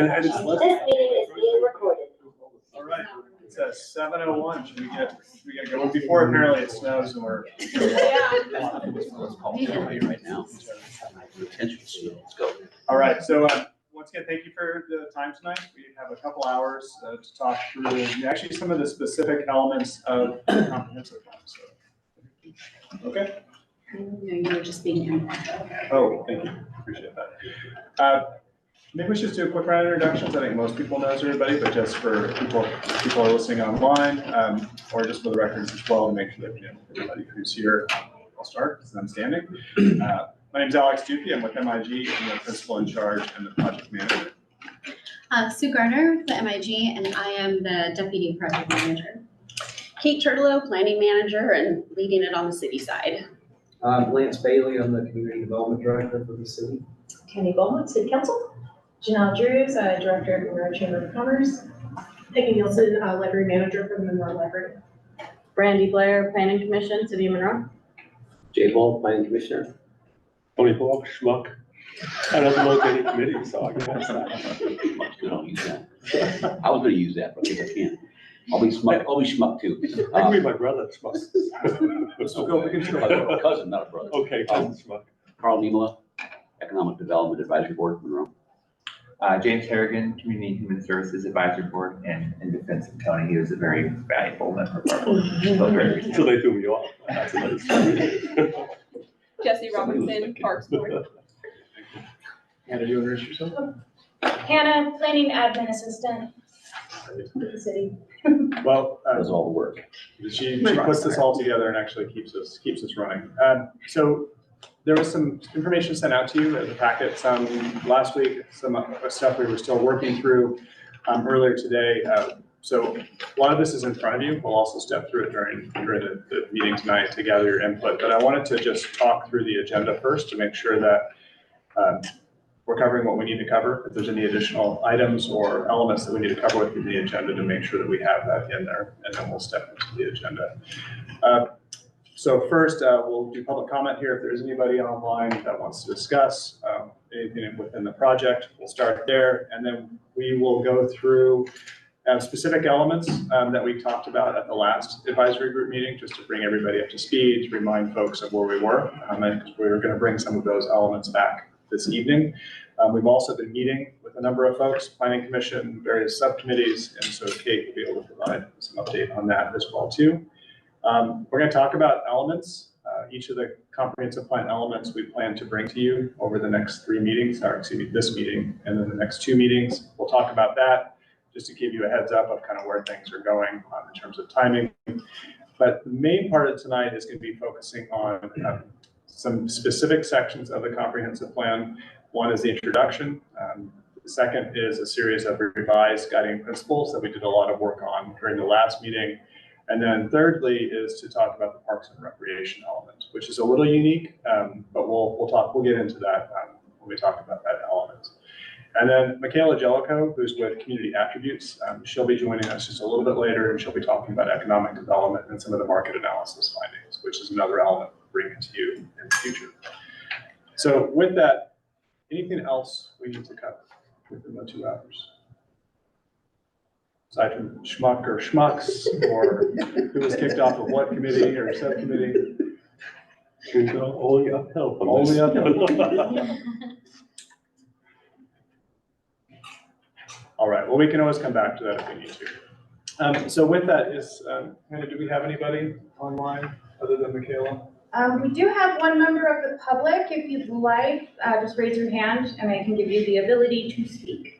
This meeting is being recorded. All right, it's at 7:01. Should we get going before apparently it snows and we're. Let's call somebody right now. Potential snow. Let's go. All right, so once again, thank you for the time tonight. We have a couple hours to talk through actually some of the specific elements of the comprehensive plan. So, okay. No, you were just being informed. Oh, thank you. Appreciate that. Maybe we should just do a quick round of introductions. I think most people knows everybody, but just for people who are listening online, or just for the records as well, to make sure that you know everybody who's here. I'll start because I'm standing. My name is Alex Dupie. I'm with MIG. I'm the principal in charge and the project manager. Sue Garner with the MIG, and I am the deputy project manager. Kate Turtlow, planning manager, and leading it on the city side. Lance Bailey, I'm the community development director for the city. Kenny Bowman, City Council. Janelle Drews, Director of Monroe Chamber of Commerce. Peggy Nielsen, Library Manager for the Monroe Library. Brandy Blair, Planning Commission, City of Monroe. Jay Ball, planning commissioner. Tony Hawk, schmuck. I don't know any committee, so I guess. Don't use that. I was gonna use that, but I guess I can't. I'll be schmuck too. I can be my brother, schmuck. So go, we can still go. Cousin, not a brother. Okay, cousin schmuck. Carl Niemela, Economic Development Advisory Board, Monroe. James Harrigan, Community and Human Services Advisory Board, and in defense of Tony, he was a very valuable member of our board. So very Until they threw me off. That's another story. Jesse Robinson, Parks Board. Hannah, do you introduce yourself? Hannah, Planning Admin Assistant for the city. Well, Does all the work. she puts this all together and actually keeps us running. So there was some information sent out to you as a packet last week, some stuff we were still working through earlier today. So a lot of this is in front of you. We'll also step through it during the meeting tonight to gather your input. But I wanted to just talk through the agenda first to make sure that we're covering what we need to cover. If there's any additional items or elements that we need to cover within the agenda to make sure that we have that in there, and then we'll step into the agenda. So first, we'll do public comment here. If there's anybody online that wants to discuss anything within the project, we'll start there. And then we will go through specific elements that we talked about at the last advisory group meeting, just to bring everybody up to speed, to remind folks of where we were. And we were going to bring some of those elements back this evening. We've also been meeting with a number of folks, Planning Commission, various subcommittees, and so Kate will be able to provide some update on that as well too. We're going to talk about elements, each of the comprehensive plan elements we plan to bring to you over the next three meetings, or excuse me, this meeting, and then the next two meetings. We'll talk about that just to give you a heads up of kind of where things are going in terms of timing. But the main part of tonight is going to be focusing on some specific sections of the comprehensive plan. One is the introduction. The second is a series of revised guiding principles that we did a lot of work on during the last meeting. And then thirdly is to talk about the parks and recreation element, which is a little unique, but we'll get into that when we talk about that element. And then Michaela Jellicoe, who's with Community Attributes, she'll be joining us just a little bit later, and she'll be talking about economic development and some of the market analysis findings, which is another element we'll bring to you in the future. So with that, anything else we need to cover within the 2 hours? Aside from schmuck or schmucks, or who was kicked off of what committee or subcommittee? Only uphill. Only uphill. All right, well, we can always come back to that if we need to. So with that Hannah, do we have anybody online other than Michaela? We do have one member of the public. If you'd like, just raise your hand and I can give you the ability to speak.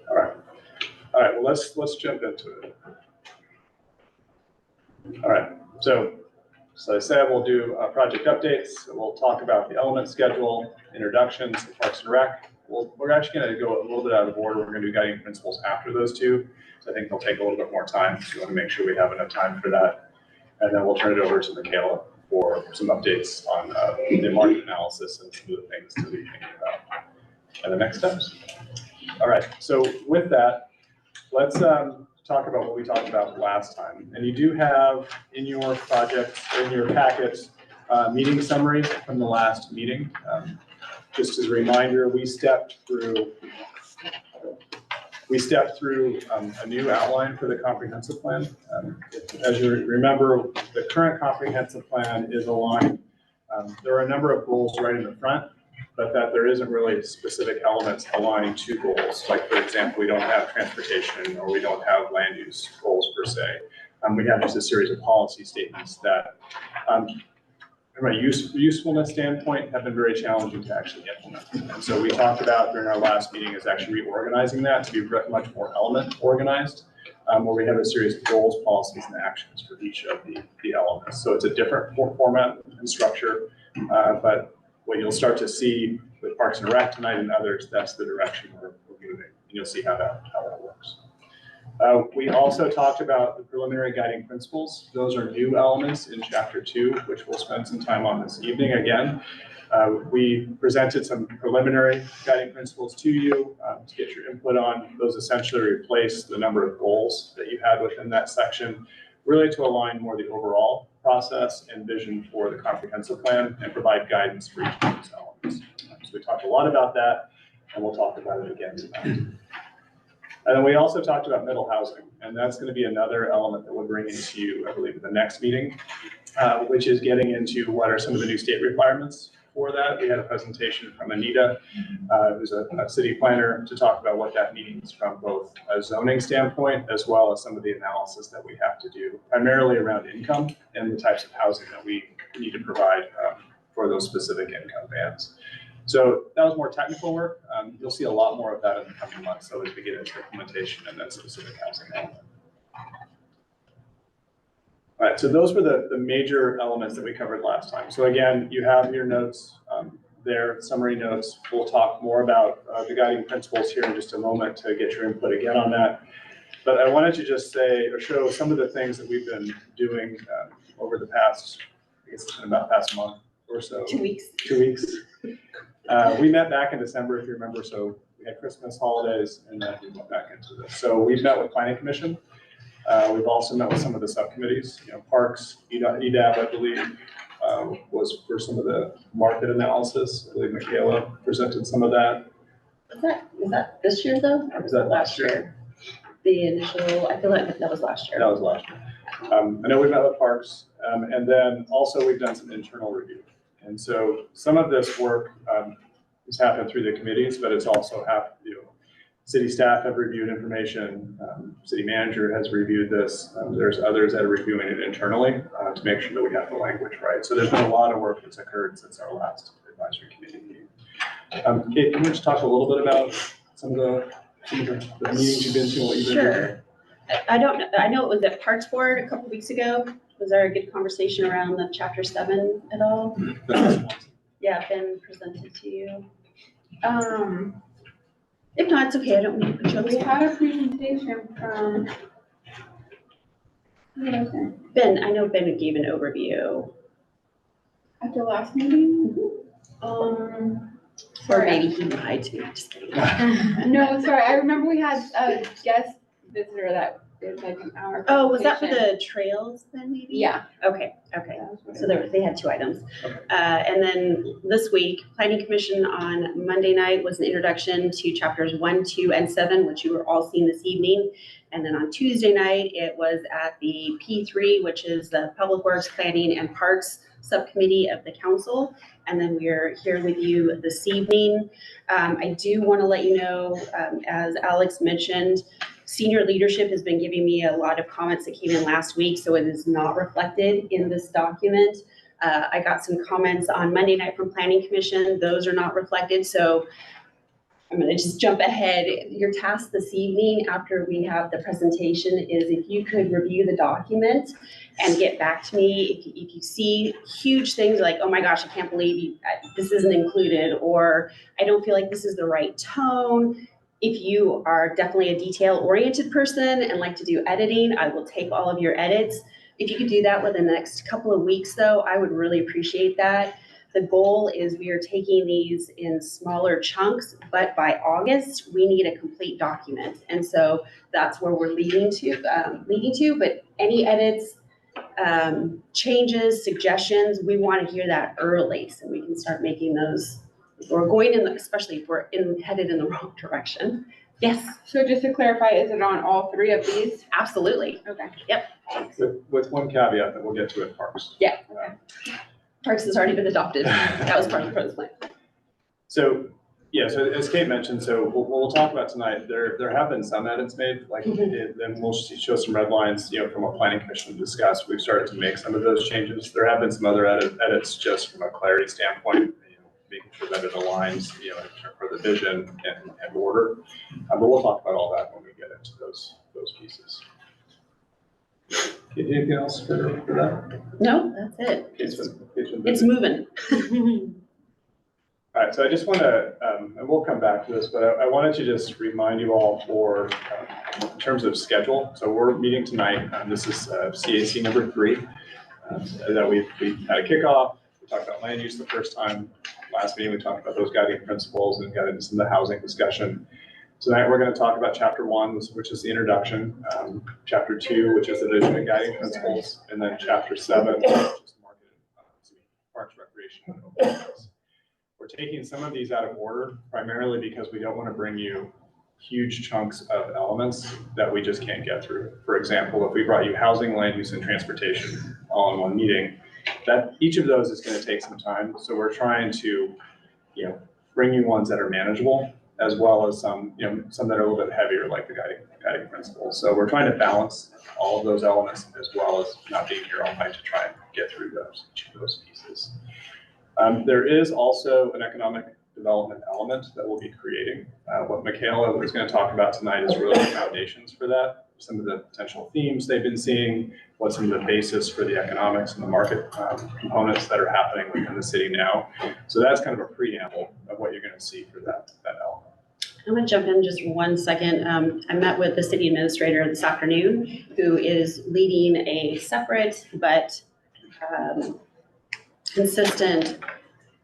All right, well, let's jump into it. All right, so as I said, we'll do project updates. We'll talk about the element schedule, introductions, the Parks and Rec. We're actually going to go a little bit out of order. We're going to do guiding principles after those two. So I think they'll take a little bit more time. So we want to make sure we have enough time for that. And then we'll turn it over to Michaela for some updates on the market analysis and some of the things to be thinking about and the next steps. All right, so with that, let's talk about what we talked about last time. And you do have in your projects, in your packets, meeting summary from the last meeting. Just as a reminder, we stepped through a new outline for the comprehensive plan. As you remember, the current comprehensive plan is aligned. There are a number of goals right in the front, but that there isn't really specific elements aligning to goals. Like, for example, we don't have transportation or we don't have land use goals per se. We have just a series of policy statements that, from a usefulness standpoint, have been very challenging to actually implement. And so we talked about during our last meeting is actually reorganizing that to be much more element organized, where we have a series of goals, policies, and actions for each of the elements. So it's a different format and structure, but what you'll start to see with Parks and Rec tonight and others, that's the direction we're moving. And you'll see how that works. We also talked about the preliminary guiding principles. Those are new elements in chapter 2, which we'll spend some time on this evening again. We presented some preliminary guiding principles to you to get your input on. Those essentially replace the number of goals that you had within that section, really to align more the overall process and vision for the comprehensive plan and provide guidance for each of these elements. So we talked a lot about that, and we'll talk about it again tonight. And then we also talked about middle housing, and that's going to be another element that we'll bring into you, I believe, at the next meeting, which is getting into what are some of the new state requirements for that. We had a presentation from Anita, who's a city planner, to talk about what that means from both a zoning standpoint as well as some of the analysis that we have to do, primarily around income and the types of housing that we need to provide for those specific income bands. So that was more technical work. You'll see a lot more of that in the coming months, so as we get into implementation and that specific housing element. All right, so those were the major elements that we covered last time. So again, you have your notes there, summary notes. We'll talk more about the guiding principles here in just a moment to get your input again on that. But I wanted to just say or show some of the things that we've been doing over the past, I guess it's been about past month or so. 2 weeks. 2 weeks. We met back in December, if you remember, so we had Christmas holidays and then we went back into this. So we've met with Planning Commission. We've also met with some of the subcommittees, Parks, EDAB, I believe, was for some of the market analysis. I believe Michaela presented some of that. Was that this year though? Or Was that last year? The initial, I feel like that was last year. That was last year. I know we met with Parks, and then also we've done some internal review. And so some of this work has happened through the committees, but it's also happened, city staff have reviewed information, city manager has reviewed this. There's others that are reviewing it internally to make sure that we have the language right. So there's been a lot of work that's occurred since our last advisory committee meeting. Kate, can you just talk a little bit about some of the meetings you've been to and what you've been doing? Sure. I don't know. I know it was at Parks Board a couple weeks ago. Was there a good conversation around the chapter 7 at all? Yeah, been presented to you. If not, it's okay. I don't need to put you on the We spot. had a presentation from, what was it, Ben, I know Ben gave an overview. at the last meeting? Or Sorry. maybe he lied to me. Just kidding. No, sorry, I remember we had a guest visitor that did like an hour. Oh, was that for presentation. the trails then maybe? Yeah. Okay. So they had 2 items. And then this week, Planning Commission on Monday night was an introduction to chapters 1, 2, and 7, which you were all seeing this evening. And then on Tuesday night, it was at the P3, which is the Public Works, Planning, and Parks Subcommittee of the Council. And then we're here with you this evening. I do want to let you know, as Alex mentioned, senior leadership has been giving me a lot of comments that came in last week, so it is not reflected in this document. I got some comments on Monday night from Planning Commission. Those are not reflected, so I'm going to just jump ahead. Your task this evening after we have the presentation is if you could review the document and get back to me if you see huge things like, oh my gosh, I can't believe this isn't included, or I don't feel like this is the right tone. If you are definitely a detail-oriented person and like to do editing, I will take all of your edits. If you could do that within the next couple of weeks, though, I would really appreciate that. The goal is we are taking these in smaller chunks, but by August, we need a complete document. And so that's where we're leading to, but any edits, changes, suggestions, we want to hear that early so we can start making those. If we're going in, especially if we're headed in the wrong direction. Yes, So just to clarify, is it on all three of these? absolutely. Okay. With one caveat that we'll get to at Parks. Yeah. Parks has already been adopted. That was part of the proposed plan. So, yeah, so as Kate mentioned, so what we'll talk about tonight, there have been some edits made, like, then we'll show some red lines, from what planning commission discussed. We've started to make some of those changes. There have been some other edits just from a clarity standpoint, making sure that it aligns, for the vision and order. But we'll talk about all that when we get into those pieces. Anything else for that? No, that's it. It's moving. All right, so I just want to, and we'll come back to this, but I wanted to just remind you all for, in terms of schedule. So we're meeting tonight. This is CAC number 3, that we had a kickoff. We talked about land use the first time. Last meeting, we talked about those guiding principles and got into some of the housing discussion. Tonight, we're going to talk about chapter 1, which is the introduction, chapter 2, which is the vision and guiding principles, and then chapter 7, which is parks, recreation, and open space. We're taking some of these out of order, primarily because we don't want to bring you huge chunks of elements that we just can't get through. For example, if we brought you housing, land use, and transportation all in one meeting, that each of those is going to take some time. So we're trying to, bring you ones that are manageable, as well as some, some that are a little bit heavier, like the guiding principles. So we're trying to balance all of those elements, as well as not being here all night to try and get through each of those pieces. There is also an economic development element that we'll be creating. What Michaela is going to talk about tonight is really the foundations for that, some of the potential themes they've been seeing, what's some of the basis for the economics and the market components that are happening within the city now. So that's kind of a preamble of what you're going to see for that element. I'm going to jump in just 1 second. I met with the city administrator this afternoon, who is leading a separate but consistent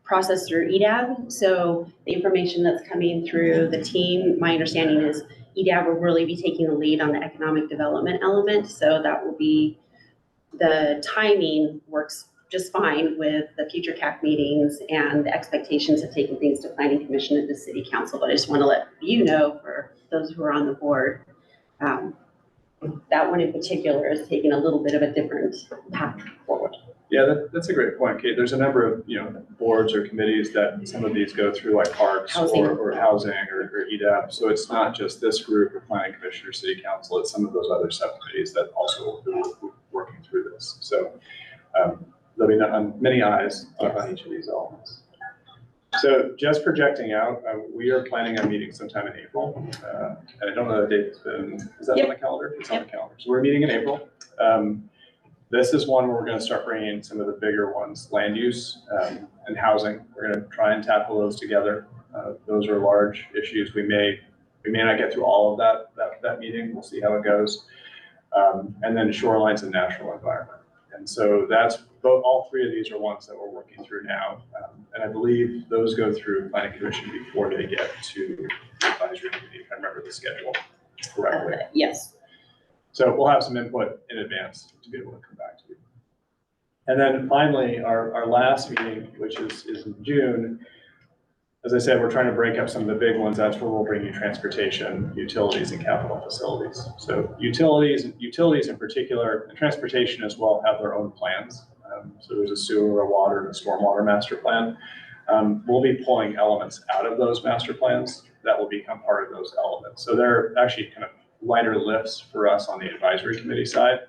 process through EDAB. So the information that's coming through the team, my understanding is EDAB will really be taking the lead on the economic development element. So that will be, the timing works just fine with the future CAC meetings and the expectations of taking things to planning commission and the city council. But I just want to let you know, for those who are on the board, that one in particular is taking a little bit of a different path forward. Yeah, that's a great point, Kate. There's a number of boards or committees that some of these go through, like parks or housing or EDAP. So it's not just this group or planning commission or city council. It's some of those other subcommittees that also will be working through this. So there'll be many eyes on each of these elements. So just projecting out, we are planning on meeting sometime in April. And I don't know the date it's been, is that on the calendar? It's on the calendar. So we're meeting in April. This is one where we're going to start bringing in some of the bigger ones, land use and housing. We're going to try and tackle those together. Those are large issues. We may not get through all of that meeting. We'll see how it goes. And then shorelines and natural environment. And so that's all 3 of these are ones that we're working through now. And I believe those go through planning commission before they get to the advisory committee, if I remember the schedule correctly. Yes. So we'll have some input in advance to be able to come back to you. And then finally, our last meeting, which is in June, as I said, we're trying to break up some of the big ones. That's where we'll bring you transportation, utilities, and capital facilities. So utilities in particular, and transportation as well, have their own plans. So there's a sewer, a water, and a stormwater master plan. We'll be pulling elements out of those master plans that will become part of those elements. So they're actually kind of lighter lifts for us on the advisory committee side,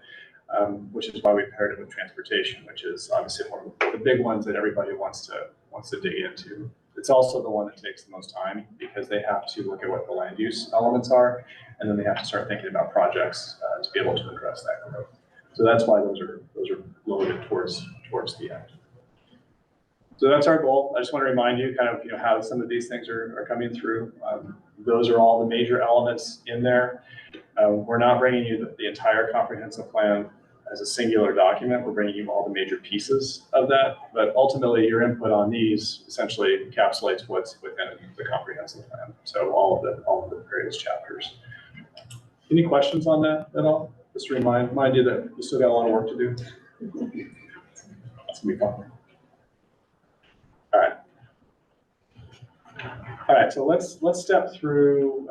which is why we paired it with transportation, which is obviously one of the big ones that everybody wants to dig into. It's also the one that takes the most time because they have to look at what the land use elements are, and then they have to start thinking about projects to be able to address that growth. So that's why those are loaded towards the end. So that's our goal. I just want to remind you kind of how some of these things are coming through. Those are all the major elements in there. We're not bringing you the entire comprehensive plan as a singular document. We're bringing you all the major pieces of that, but ultimately your input on these essentially encapsulates what's within the comprehensive plan. So all of the various chapters. Any questions on that at all? Just to remind you that you still got a lot of work to do. It's gonna be fun. All right, so let's step through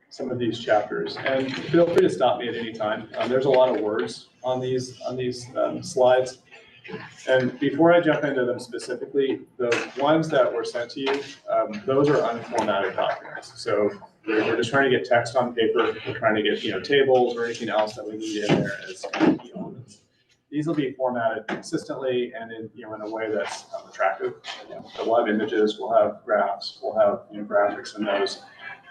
some of these chapters, and feel free to stop me at any time. There's a lot of words on these slides. And before I jump into them specifically, the ones that were sent to you, those are unformatted documents. So we're just trying to get text on paper. We're trying to get, tables or anything else that we need in there as key elements. These will be formatted consistently and in a way that's attractive. We'll have images, we'll have graphs, we'll have graphics in those.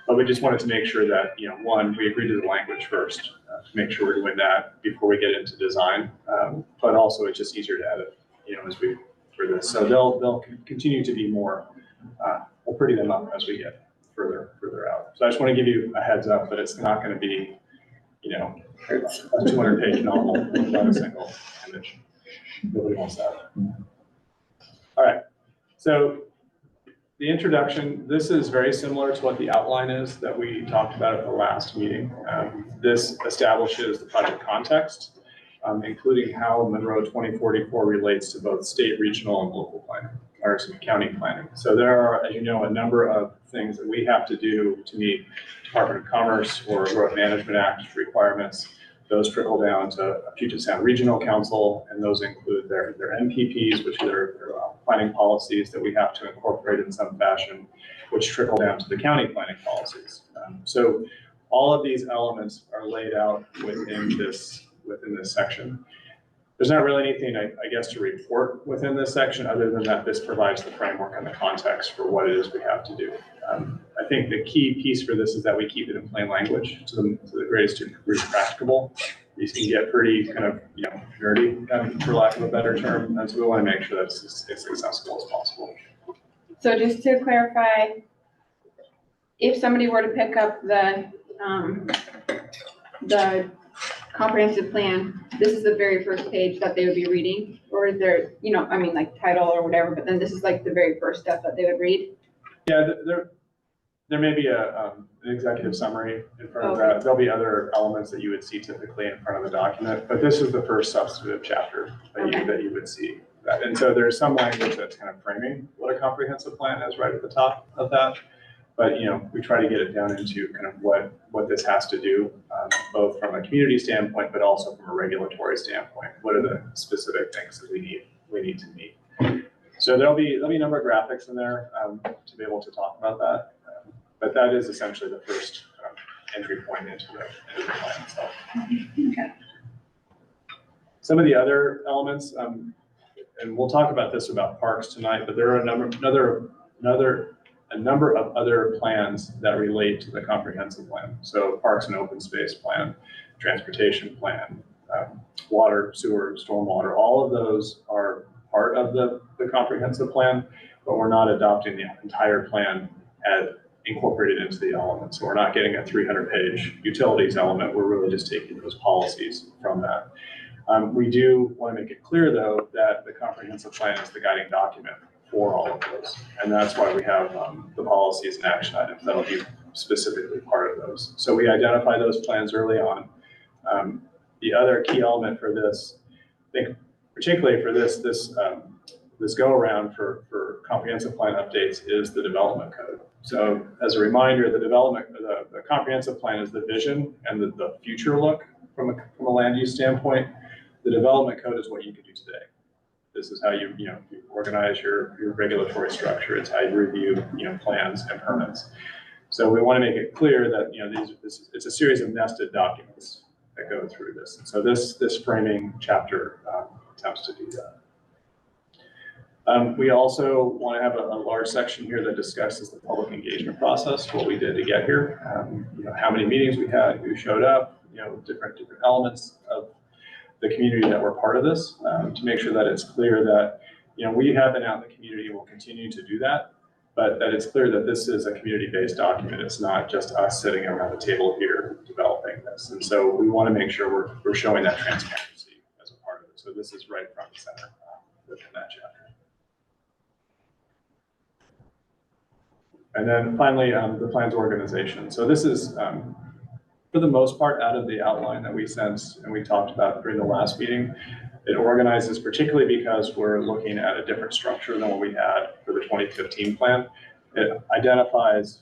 But we just wanted to make sure that, one, we agree to the language first, to make sure we're doing that before we get into design. But also it's just easier to edit, as we, for this. So they'll continue to be more, we'll pretty them up as we get further out. So I just want to give you a heads up that it's not going to be, a 200-page novel without a single image. Nobody wants that. All right. So the introduction, this is very similar to what the outline is that we talked about at the last meeting. This establishes the project context, including how Monroe 2044 relates to both state, regional, and local planning, or some county planning. So there are, as you know, a number of things that we have to do to meet Department of Commerce or Growth Management Act requirements. Those trickle down to Puget Sound Regional Council, and those include their MPPs, which are their planning policies that we have to incorporate in some fashion, which trickle down to the county planning policies. So all of these elements are laid out within this section. There's not really anything, I guess, to report within this section other than that this provides the framework and the context for what it is we have to do. I think the key piece for this is that we keep it in plain language to the greatest degree practicable. These can get pretty kind of nerdy, for lack of a better term, and so we want to make sure that it's as accessible as possible. So just to clarify, if somebody were to pick up the comprehensive plan, this is the very first page that they would be reading, or is there, like title or whatever, but then this is like the very first step that they would read? Yeah, there may be an executive summary in front of that. There'll be other elements that you would see typically in front of the document, but this is the first substantive chapter that you would see. And so there's some language that's kind of framing what a comprehensive plan is right at the top of that. But, we try to get it down into kind of what this has to do, both from a community standpoint, but also from a regulatory standpoint. What are the specific things that we need to meet? So there'll be a number of graphics in there to be able to talk about that. But that is essentially the first entry point into the plan itself. Okay. Some of the other elements, and we'll talk about this about parks tonight, but there are a number of other plans that relate to the comprehensive plan. So parks and open space plan, transportation plan, water, sewer, stormwater, all of those are part of the comprehensive plan, but we're not adopting the entire plan as incorporated into the element. So we're not getting a 300-page utilities element. We're really just taking those policies from that. We do want to make it clear, though, that the comprehensive plan is the guiding document for all of those. And that's why we have the policies and action items that'll be specifically part of those. So we identify those plans early on. The other key element for this, I think particularly for this go around for comprehensive plan updates, is the development code. So as a reminder, the comprehensive plan is the vision and the future look from a land use standpoint. The development code is what you can do today. This is how you organize your regulatory structure. It's how you review plans and permits. So we want to make it clear that it's a series of nested documents that go through this. And so this framing chapter attempts to do that. We also want to have a large section here that discusses the public engagement process, what we did to get here, how many meetings we had, who showed up, different elements of the community that were part of this, to make sure that it's clear that we have been out in the community and will continue to do that, but that it's clear that this is a community-based document. It's not just us sitting around the table here developing this. And so we want to make sure we're showing that transparency as a part of it. So this is right front and center within that chapter. And then finally, the plan's organization. So this is, for the most part, out of the outline that we sent and we talked about during the last meeting. It organizes, particularly because we're looking at a different structure than what we had for the 2015 plan. It identifies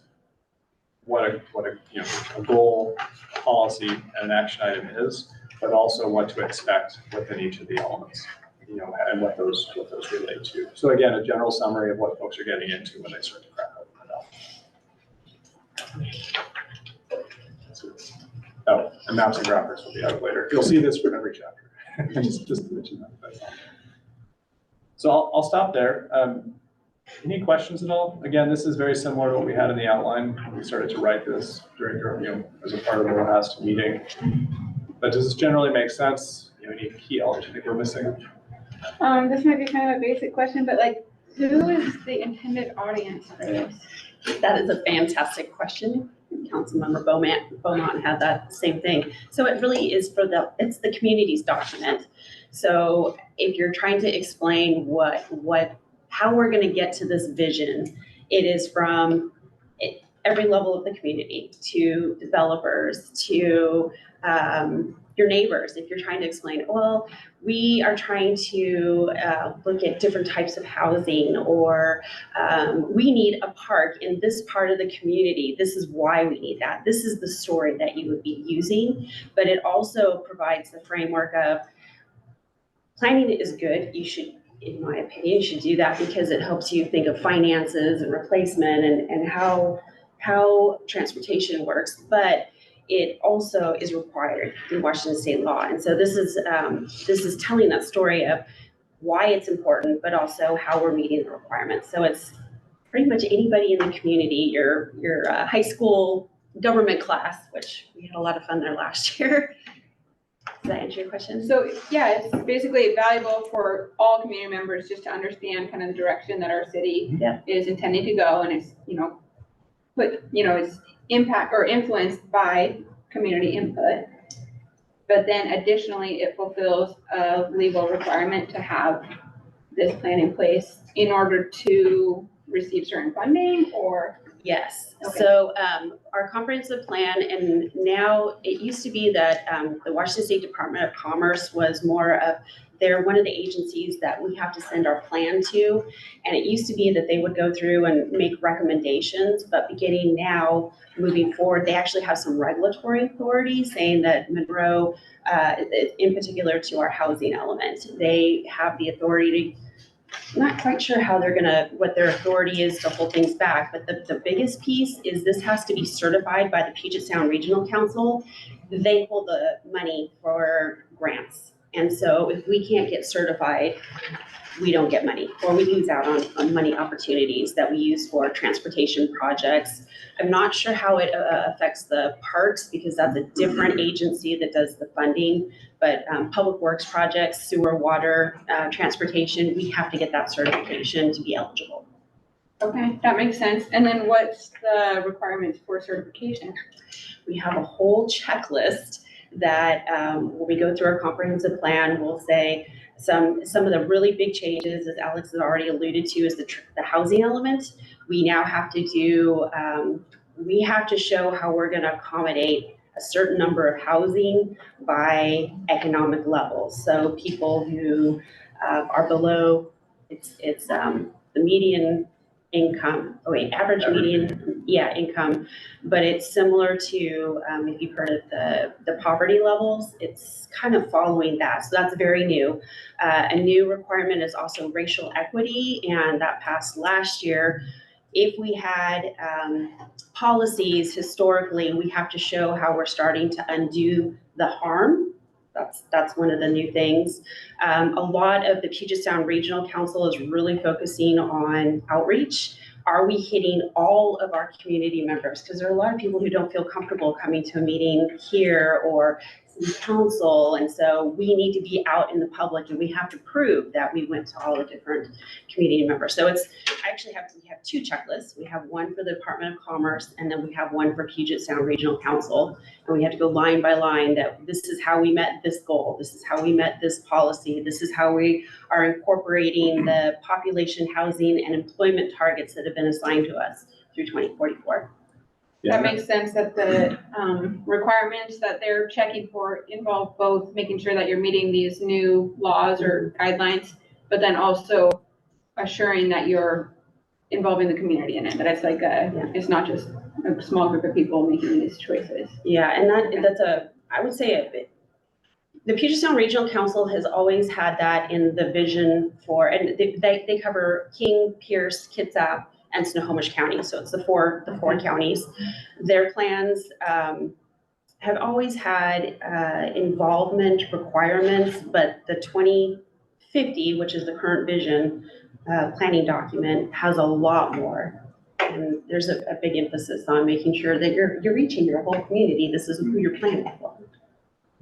what a a goal, policy, and an action item is, but also what to expect within each of the elements, and what those relate to. So again, a general summary of what folks are getting into when they start to crack open it out. Oh, and maps and graphics will be out later. You'll see this for every chapter. just to let you know. That's all. So I'll stop there. Any questions at all? Again, this is very similar to what we had in the outline. We started to write this during, as a part of the last meeting. But does this generally make sense? Any key elements you think we're missing? This might be kind of a basic question, but like, who is the intended audience for this? That is a fantastic question. Councilmember Beaumont had that same thing. So it really is it's the community's document. So if you're trying to explain how we're going to get to this vision, it is from every level of the community to developers to your neighbors. If you're trying to explain, well, we are trying to look at different types of housing, or we need a park in this part of the community. This is why we need that. This is the story that you would be using, but it also provides the framework of planning is good. You should, in my opinion, you should do that because it helps you think of finances and replacement and how transportation works. But it also is required in Washington state law. And so this is telling that story of why it's important, but also how we're meeting the requirements. So it's pretty much anybody in the community, your high school government class, which we had a lot of fun there last year. Does that answer your question? So yeah, it's basically valuable for all community members just to understand kind of the direction that our city is intending to go, and it's, it's impact or influenced by community input. But then additionally, it fulfills a legal requirement to have this plan in place in order to receive certain funding, or? Yes. Okay. So our comprehensive plan, and now it used to be that the Washington State Department of Commerce was more of, they're one of the agencies that we have to send our plan to. And it used to be that they would go through and make recommendations, but beginning now, moving forward, they actually have some regulatory authority saying that Monroe, in particular to our housing element, they have the authority to, I'm not quite sure how what their authority is to hold things back, but the biggest piece is this has to be certified by the Puget Sound Regional Council. They hold the money for grants. And so if we can't get certified, we don't get money, or we lose out on money opportunities that we use for transportation projects. I'm not sure how it affects the parks, because that's a different agency that does the funding, but public works projects, sewer, water, transportation, we have to get that certification to be eligible. Okay, that makes sense. And then what's the requirements for certification? We have a whole checklist that when we go through our comprehensive plan, we'll say some of the really big changes, as Alex has already alluded to, is the housing element. We now have to do, we have to show how we're going to accommodate a certain number of housing by economic levels. So people who are below, it's the median income, average median, income, but it's similar to, if you've heard of the poverty levels, it's kind of following that. So that's very new. A new requirement is also racial equity, and that passed last year. If we had policies historically, we have to show how we're starting to undo the harm. That's one of the new things. A lot of the Puget Sound Regional Council is really focusing on outreach. Are we hitting all of our community members? Because there are a lot of people who don't feel comfortable coming to a meeting here or city council, and so we need to be out in the public, and we have to prove that we went to all the different community members. So we have two checklists. We have one for the Department of Commerce, and then we have one for Puget Sound Regional Council, and we have to go line by line that this is how we met this goal, this is how we met this policy, this is how we are incorporating the population, housing, and employment targets that have been assigned to us through 2044. That makes sense that the requirements that they're checking for involve both making sure that you're meeting these new laws or guidelines, but then also assuring that you're involving the community in it, that it's like it's not just a small group of people making these choices. Yeah, and that's I would say the Puget Sound Regional Council has always had that in the vision for, and they cover King, Pierce, Kitsap, and Snohomish County. So it's the four counties. Their plans have always had involvement requirements, but the 2050, which is the current vision planning document, has a lot more. And there's a big emphasis on making sure that you're reaching your whole community. This is who you're planning for.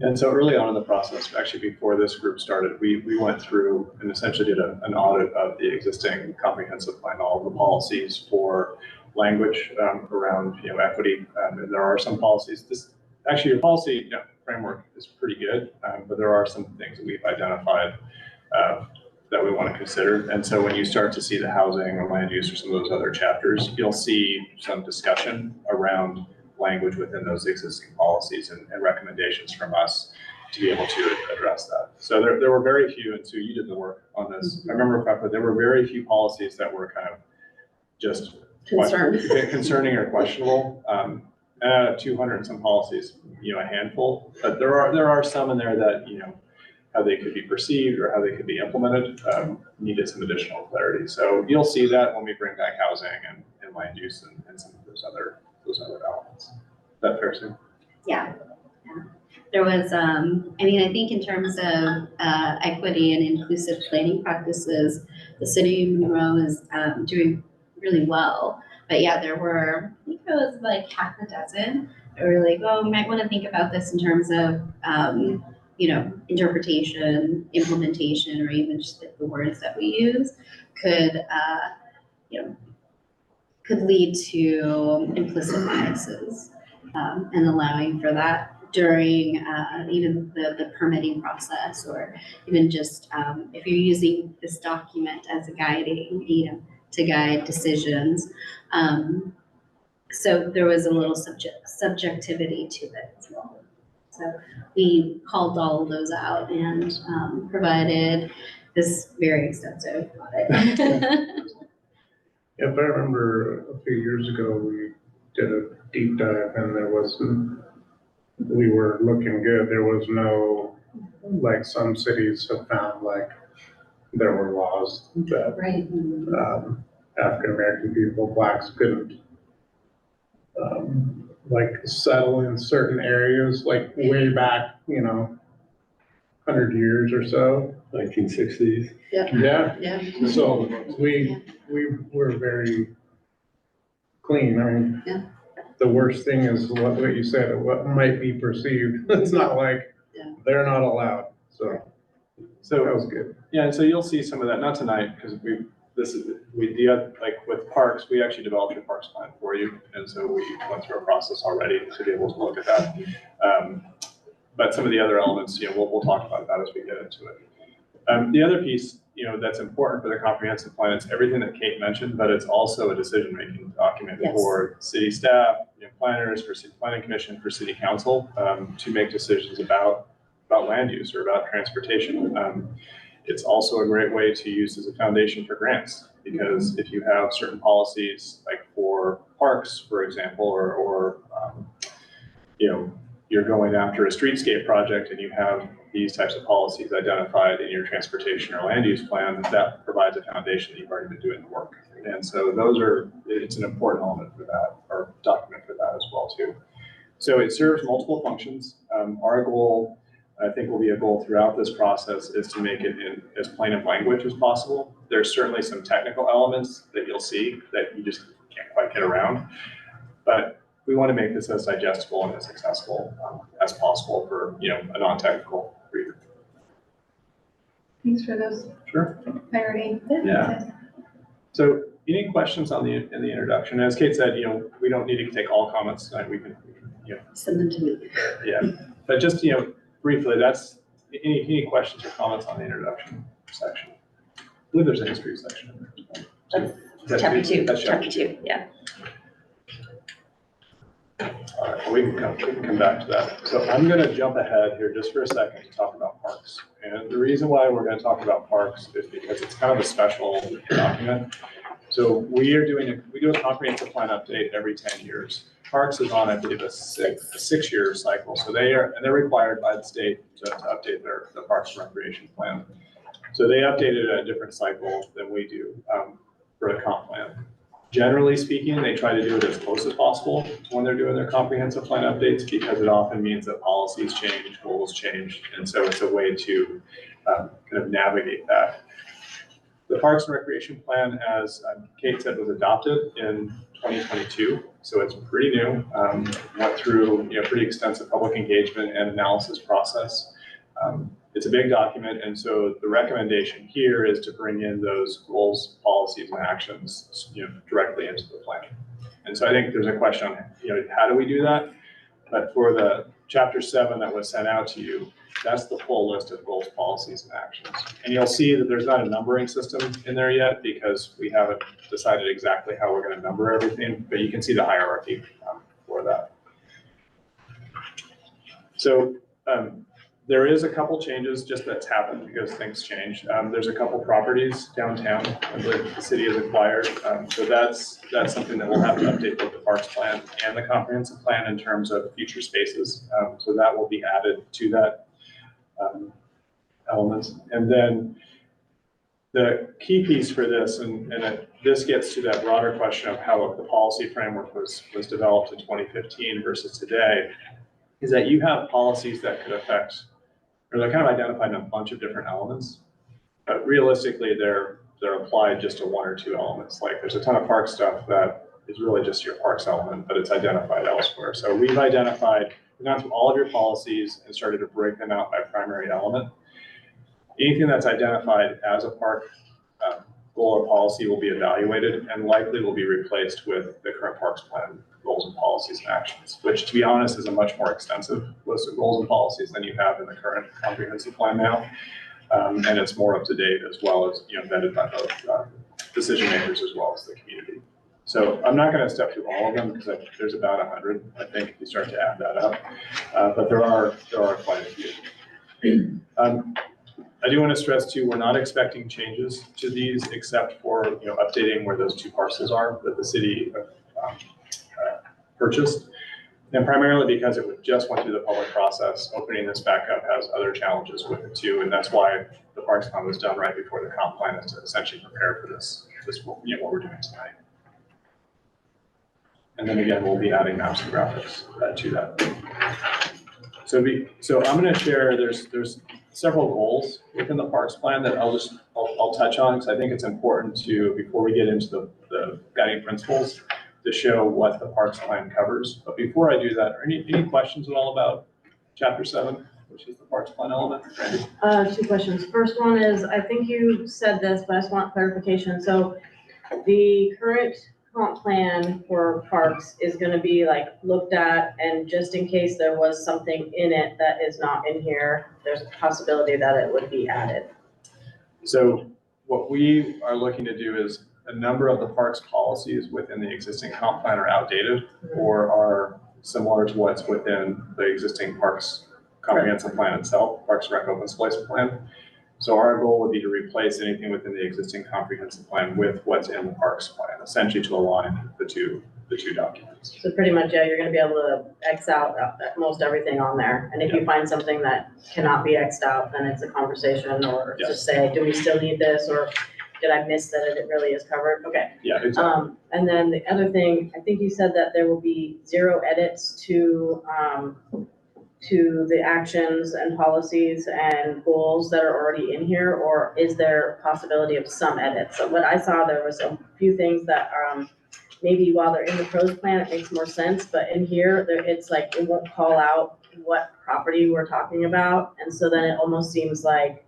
And so early on in the process, actually before this group started, we went through and essentially did an audit of the existing comprehensive plan, all of the policies for language around equity. And there are some policies. Your policy framework is pretty good, but there are some things that we've identified that we want to consider. And so when you start to see the housing or land use or some of those other chapters, you'll see some discussion around language within those existing policies and recommendations from us to be able to address that. So there were very few, and Sue, you did the work on this. I remember correctly, there were very few policies that were kind of just concerning or questionable. And out of 200 and some policies, a handful, but there are some in there that, how they could be perceived or how they could be implemented, needed some additional clarity. So you'll see that when we bring back housing and land use and some of those other elements. Is that fair, Sue? Yeah. There was, I think in terms of equity and inclusive planning practices, the city of Monroe is doing really well. But yeah, there were, I think it was like half a dozen that were like, oh, we might want to think about this in terms of, interpretation, implementation, or even just like the words that we use could lead to implicit biases, and allowing for that during even the permitting process, or even just if you're using this document as a guiding, to guide decisions. So there was a little subjectivity to it as well. So we called all of those out and provided this very extensive audit. If I remember a few years ago, we did a deep dive and we were looking good. There was no, like some cities have found, like there were laws that Right. African-American people, blacks couldn't settle in certain areas, like way back, 100 years or so. 1960s. Yeah. Yeah. So we were very clean. I mean, Yeah. the worst thing is what you said, what might be perceived. It's not like they're not allowed. So that was good. Yeah, and so you'll see some of that, not tonight, because like with parks, we actually developed a parks plan for you. And so we went through a process already to be able to look at that. But some of the other elements, we'll talk about that as we get into it. The other piece, that's important for the comprehensive plan, it's everything that Kate mentioned, but it's also a decision-making document for city staff, planners, for city planning commission, for city council, to make decisions about land use or about transportation. It's also a great way to use as a foundation for grants, because if you have certain policies, like for parks, for example, or you're going after a streetscape project and you have these types of policies identified in your transportation or land use plan, that provides a foundation that you've already been doing the work. And so it's an important element for that, or document for that as well too. So it serves multiple functions. Our goal, I think, will be a goal throughout this process, is to make it in as plain of language as possible. There's certainly some technical elements that you'll see that you just can't quite get around, but we want to make this as digestible and as accessible as possible for a non-technical reader. Thanks for those clarity. Yeah. So any questions in the introduction? As Kate said, we don't need to take all comments tonight. We can Send them to me. Yeah, but just briefly, that's any questions or comments on the introduction section? I believe there's a history section in there. Chapter 2. Chapter 2. Yeah. All right, well, we can come back to that. So I'm gonna jump ahead here just for a second to talk about parks. And the reason why we're gonna talk about parks is because it's kind of a special document. So we do a comprehensive plan update every 10 years. Parks is on, I believe, a 6-year cycle. So they're required by the state to update the Parks and Recreation Plan. So they update it at a different cycle than we do for the comp plan. Generally speaking, they try to do it as close as possible when they're doing their comprehensive plan updates, because it often means that policies change, goals change, and so it's a way to kind of navigate that. The Parks and Recreation Plan, as Kate said, was adopted in 2022, so it's pretty new. Went through pretty extensive public engagement and analysis process. It's a big document, and so the recommendation here is to bring in those goals, policies, and actions, directly into the plan. And so I think there's a question on, how do we do that? But for the Chapter 7 that was sent out to you, that's the full list of goals, policies, and actions. And you'll see that there's not a numbering system in there yet because we haven't decided exactly how we're going to number everything, but you can see the hierarchy for that. So there is a couple changes just that's happened because things change. There's a couple properties downtown that the city has acquired. So that's something that we'll have to update both the parks plan and the comprehensive plan in terms of future spaces. So that will be added to that element. And then the key piece for this, this gets to that broader question of how the policy framework was developed in 2015 versus today, is that you have policies that could affect, or they're kind of identified in a bunch of different elements, but realistically they're applied just to one or two elements. Like there's a ton of park stuff that is really just your parks element, but it's identified elsewhere. So we've gone through all of your policies and started to break them out by primary element. Anything that's identified as a park goal or policy will be evaluated and likely will be replaced with the current parks plan goals and policies and actions, which to be honest is a much more extensive list of goals and policies than you have in the current comprehensive plan now. And it's more up to date as well as vetted by both decision makers as well as the community. So I'm not going to step through all of them because there's about 100, I think, if you start to add that up. But there are quite a few. I do want to stress too, we're not expecting changes to these except for updating where those two parcels are that the city purchased. And primarily because it just went through the public process, opening this back up has other challenges with it too. And that's why the Parks Plan was done right before the comp plan is to essentially prepare for this what we're doing tonight. And then again, we'll be adding maps and graphics to that. So I'm going to share, there's several goals within the Parks Plan that I'll touch on because I think it's important to, before we get into the guiding principles, to show what the Parks Plan covers. But before I do that, are any questions at all about Chapter 7, which is the Parks Plan element? Randy? 2 questions. First one is, I think you said this, but I just want clarification. So the current comp plan for parks is going to be looked at, and just in case there was something in it that is not in here, there's a possibility that it would be added. So what we are looking to do is a number of the parks policies within the existing comp plan are outdated or are similar to what's within the existing parks comprehensive plan itself, Parks and Rec open space plan. So our goal would be to replace anything within the existing comprehensive plan with what's in the parks plan, essentially to align the two documents. So pretty much, yeah, you're going to be able to X out most everything on there. And if you find something that cannot be X'd out, then it's a conversation or just say, do we still need this? Or did I miss that it really is covered? Okay. Yeah, exactly. And then the other thing, I think you said that there will be 0 edits to the actions and policies and goals that are already in here, or is there a possibility of some edits? So what I saw, there was a few things that maybe while they're in the pros plan, it makes more sense, but in here, it's it won't call out what property we're talking about. And so then it almost seems like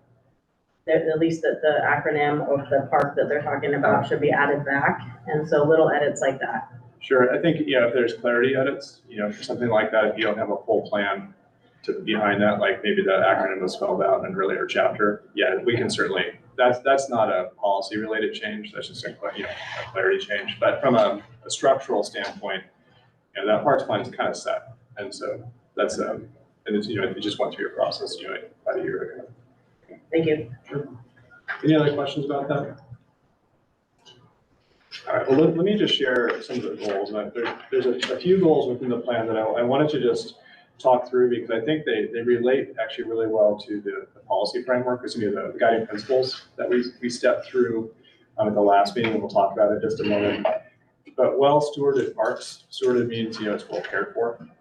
at least that the acronym of the park that they're talking about should be added back. And so little edits like that. Sure. I think, if there's clarity edits, for something like that, if you don't have a full plan behind that, like maybe the acronym was spelled out in an earlier chapter, we can certainly, that's not a policy related change. That's just a clarity change. But from a structural standpoint, that parks plan is kind of set. And so that's, and it's, it just went through your process, about a year ago. Thank you. Any other questions about that? All right, well, let me just share some of the goals. And there's a few goals within the plan that I wanted to just talk through because I think they relate actually really well to the policy framework, or the guiding principles that we stepped through at the last meeting, and we'll talk about it in just a moment. But well stewarded parks, stewarded means, it's well cared for. I'm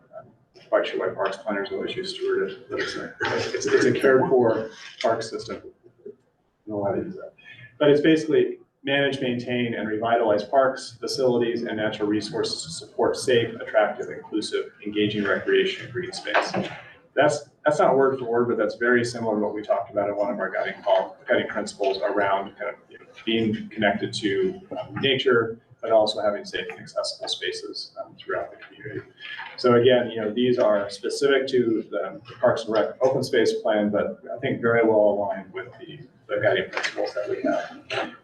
not quite sure why parks planners always use stewarded, but it's a cared for park system. I don't know why they use that. But it's basically manage, maintain, and revitalize parks, facilities, and natural resources to support safe, attractive, inclusive, engaging recreation and green space. That's not word for word, but that's very similar to what we talked about in one of our guiding principles around kind of being connected to nature, but also having safe and accessible spaces throughout the community. So again, these are specific to the Parks and Rec open space plan, but I think very well aligned with the guiding principles that we have.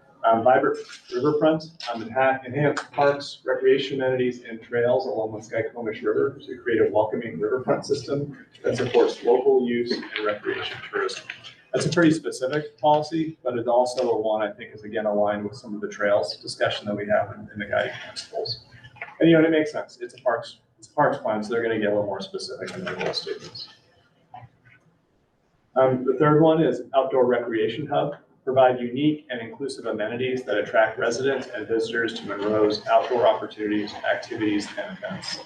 Vibrant riverfront, enhanced parks, recreation amenities, and trails along the Skykomish River to create a welcoming riverfront system that supports local use and recreation tourism. That's a pretty specific policy, but it's also one I think is again aligned with some of the trails discussion that we have in the guiding principles. And it makes sense. It's a parks plan, so they're going to get a little more specific in their goal statements. The third one is outdoor recreation hub. Provide unique and inclusive amenities that attract residents and visitors to Monroe's outdoor opportunities, activities, and events.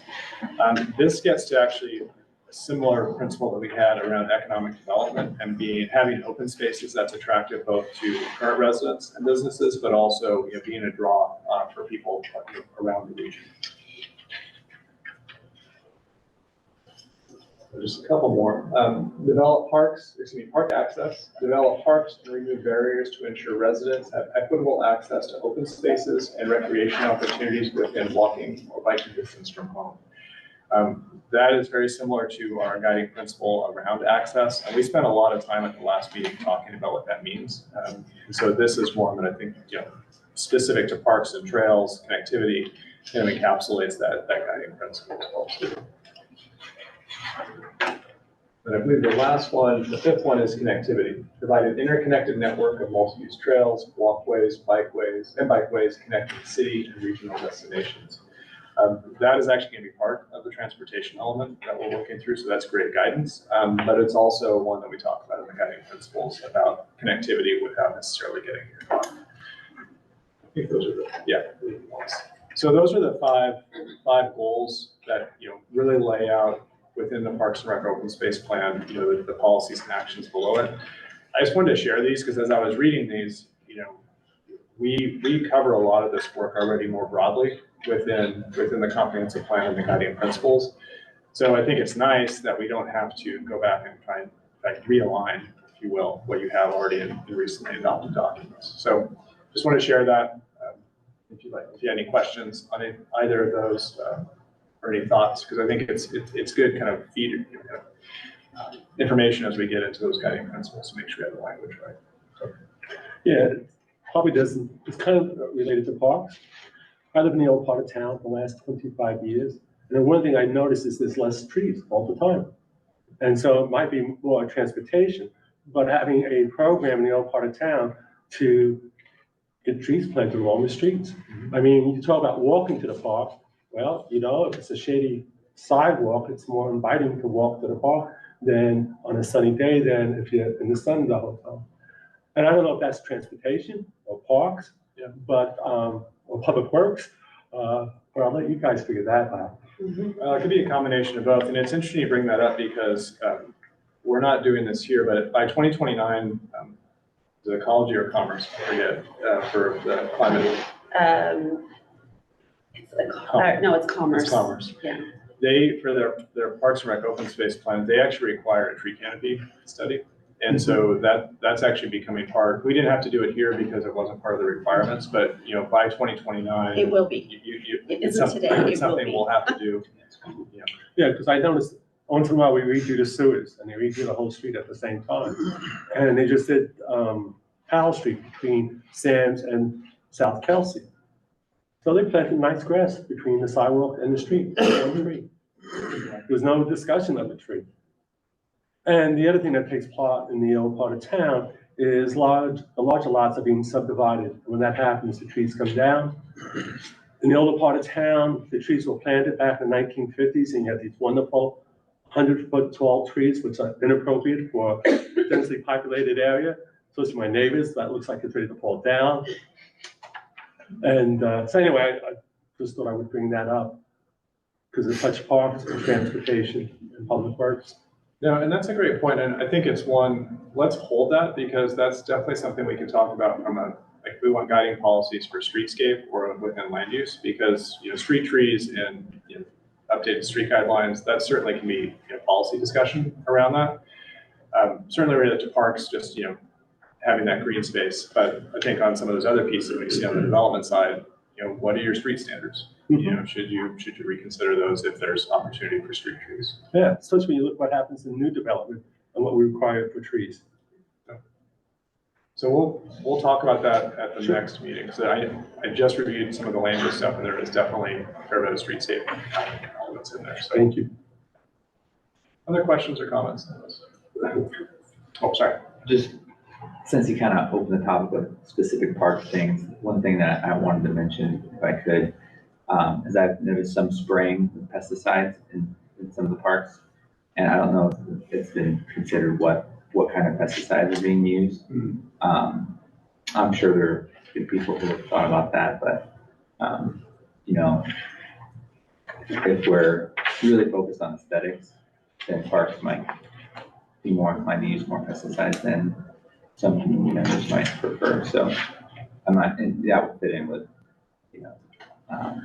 This gets to actually a similar principle that we had around economic development and having open spaces that's attractive both to current residents and businesses, but also being a draw for people around the region. Just a couple more. Develop park access, develop parks and remove barriers to ensure residents have equitable access to open spaces and recreation opportunities within walking or biking distance from home. That is very similar to our guiding principle around access. And we spent a lot of time at the last meeting talking about what that means. So this is one that I think, specific to parks and trails, connectivity, kind of encapsulates that guiding principle as well too. And I believe the fifth one is connectivity. Provide an interconnected network of multi-use trails, walkways, bikeways connecting city and regional destinations. That is actually going to be part of the transportation element that we're working through, so that's great guidance. But it's also one that we talk about in the guiding principles about connectivity without necessarily getting your car. I think those are the ones. So those are the five goals that really lay out within the Parks and Rec open space plan, the policies and actions below it. I just wanted to share these because as I was reading these, we cover a lot of this work already more broadly within the comprehensive plan and the guiding principles. So I think it's nice that we don't have to go back and try and realign, if you will, what you have already in recently adopted documents. So just want to share that. If you have any questions on either of those, or any thoughts, because I think it's good kind of feed information as we get into those guiding principles to make sure we have the language right. So. Yeah, it probably doesn't, it's kind of related to parks. I live in the old part of town for the last 25 years. And then one thing I noticed is there's less trees all the time. And so it might be more transportation, but having a program in the old part of town to get trees planted along the streets. I mean, you talk about walking to the park. Well, if it's a shady sidewalk, it's more inviting to walk to the park than on a sunny day than if you're in the sun the whole time. And I don't know if that's transportation or parks, but or public works, but I'll let you guys figure that out. It could be a combination of both. And it's interesting you bring that up because we're not doing this here, but by 2029, the ecology or commerce, I forget, for the climate. It's commerce. It's commerce. Yeah. They, for their Parks and Rec open space plan, they actually require a tree canopy study. And so that's actually becoming part. We didn't have to do it here because it wasn't part of the requirements, but by 2029. It will be. It's something we'll have to do. Yeah, because I noticed once in a while we redo the sewers and they redo the whole street at the same time. And they just did Powell Street between Sam's and South Kelsey. So they planted nice grass between the sidewalk and the street, one tree. There was no discussion of the tree. And the other thing that takes part in the old part of town is the larger lots are being subdivided. When that happens, the trees come down. In the older part of town, the trees were planted back in the 1950s, and you have these wonderful 100-foot tall trees, which are inappropriate for a densely populated area. So to my neighbors, that looks like it's ready to fall down. And so anyway, I just thought I would bring that up because it touched parks and transportation and public works. No, and that's a great point, and I think it's one, let's hold that, because that's definitely something we can talk about from a, like, we want guiding policies for streetscape or within land use, because, you know, street trees and, you know, updated street guidelines, that certainly can be, you know, policy discussion around that. Certainly related to parks, just, you know, having that green space, but I think on some of those other pieces that we see on the development side, you know, what are your street standards? You know, should you reconsider those if there's opportunity for street trees? Yeah, especially when you look what happens in new development and what we require for trees. So we'll talk about that at the next meeting, because I just reviewed some of the land use stuff, and there is definitely a fair bit of street safety elements in there, so. Thank you. Other questions or comments on this? Oh, sorry. Just since you kind of opened the topic of specific park things, one thing that I wanted to mention, if I could, is I've noticed some spraying of pesticides in some of the parks. And I don't know if it's been considered what kind of pesticides are being used. I'm sure there are good people who have thought about that, but, you know, if we're really focused on aesthetics, then parks might be more inclined to use more pesticides than some community members might prefer. So I'm not, and that would fit in with, you know,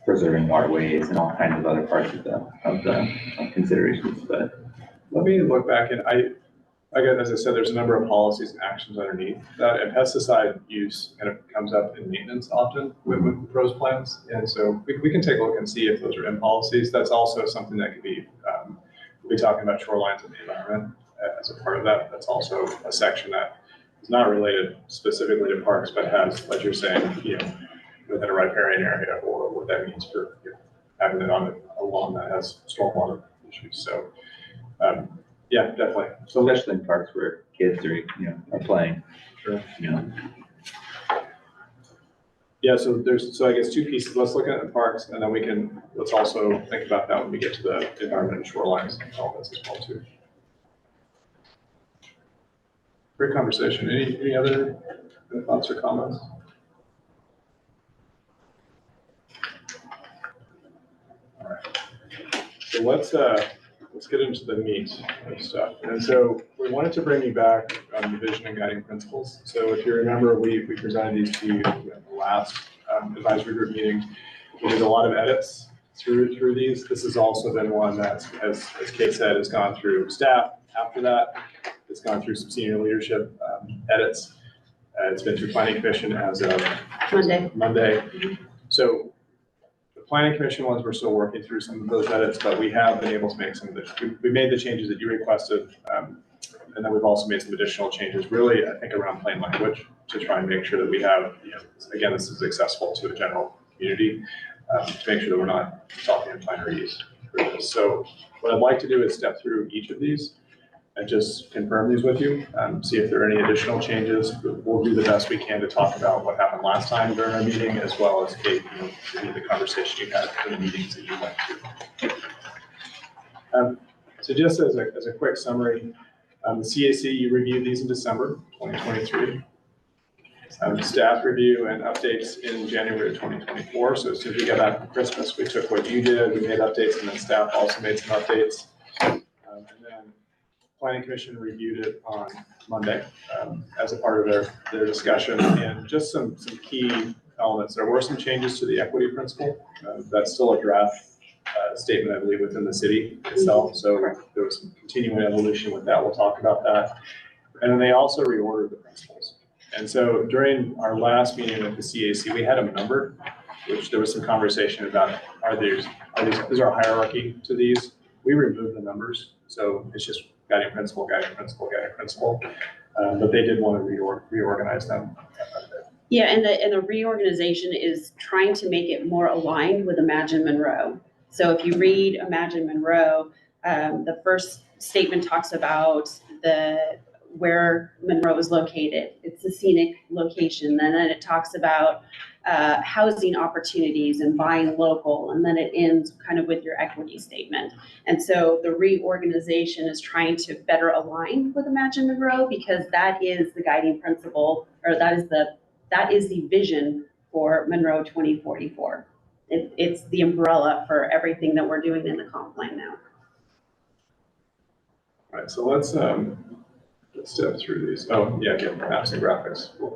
preserving waterways and all kinds of other parts of the considerations, but. Let me look back, and again, as I said, there's a number of policies and actions underneath that, and pesticide use kind of comes up in maintenance often with the pros plans. And so we can take a look and see if those are in policies. That's also something that could be, we'll be talking about shorelines and the environment as a part of that. That's also a section that is not related specifically to parks, but has, like you're saying, you know, within a riparian area, or what that means for, you know, having it on a lawn that has stormwater issues. So, yeah, definitely. So especially in parks where kids are, you know, are playing. Sure. You know. Yeah, so I guess two pieces. Let's look at the parks, and then let's also think about that when we get to the environment and shorelines and elements as well too. Great conversation. Any other thoughts or comments? All right. So let's get into the meat of stuff. And so we wanted to bring you back on the vision and guiding principles. So if you remember, we presented these to you at the last advisory group meeting. We did a lot of edits through these. This has also been one that, as Kate said, has gone through staff after that. It's gone through some senior leadership edits. It's been through planning commission as of Monday. So the planning commission ones, we're still working through some of those edits, but we have been able to make some of the, we made the changes that you requested. And then we've also made some additional changes, really, I think, around plain language to try and make sure that we have, you know, again, this is accessible to a general community, to make sure that we're not talking in planaries. So what I'd like to do is step through each of these and just confirm these with you, see if there are any additional changes. We'll do the best we can to talk about what happened last time during our meeting, as well as, Kate, you know, maybe the conversation you had in the meetings that you went to. So just as a quick summary, the CAC, you reviewed these in December 2023. Staff review and updates in January of 2024. So as soon as we got back from Christmas, we took what you did, we made updates, and then staff also made some updates. And then Planning Commission reviewed it on Monday as a part of their discussion, and just some key elements. There were some changes to the equity principle. That's still a draft statement, I believe, within the city itself. So there was some continuing evolution with that. We'll talk about that. And then they also reordered the principles. And so during our last meeting with the CAC, we had them numbered, which there was some conversation about, is there a hierarchy to these? We removed the numbers. So it's just guiding principle, guiding principle, guiding principle. But they did want to reorganize them. Yeah, and the reorganization is trying to make it more aligned with Imagine Monroe. So if you read Imagine Monroe, the first statement talks about where Monroe is located. It's a scenic location. And then it talks about housing opportunities and buying local. And then it ends kind of with your equity statement. And so the reorganization is trying to better align with Imagine Monroe, because that is the guiding principle, or that is the vision for Monroe 2044. It's the umbrella for everything that we're doing in the comp plan now. All right, so let's step through these. Oh, yeah, get maps and graphics. We'll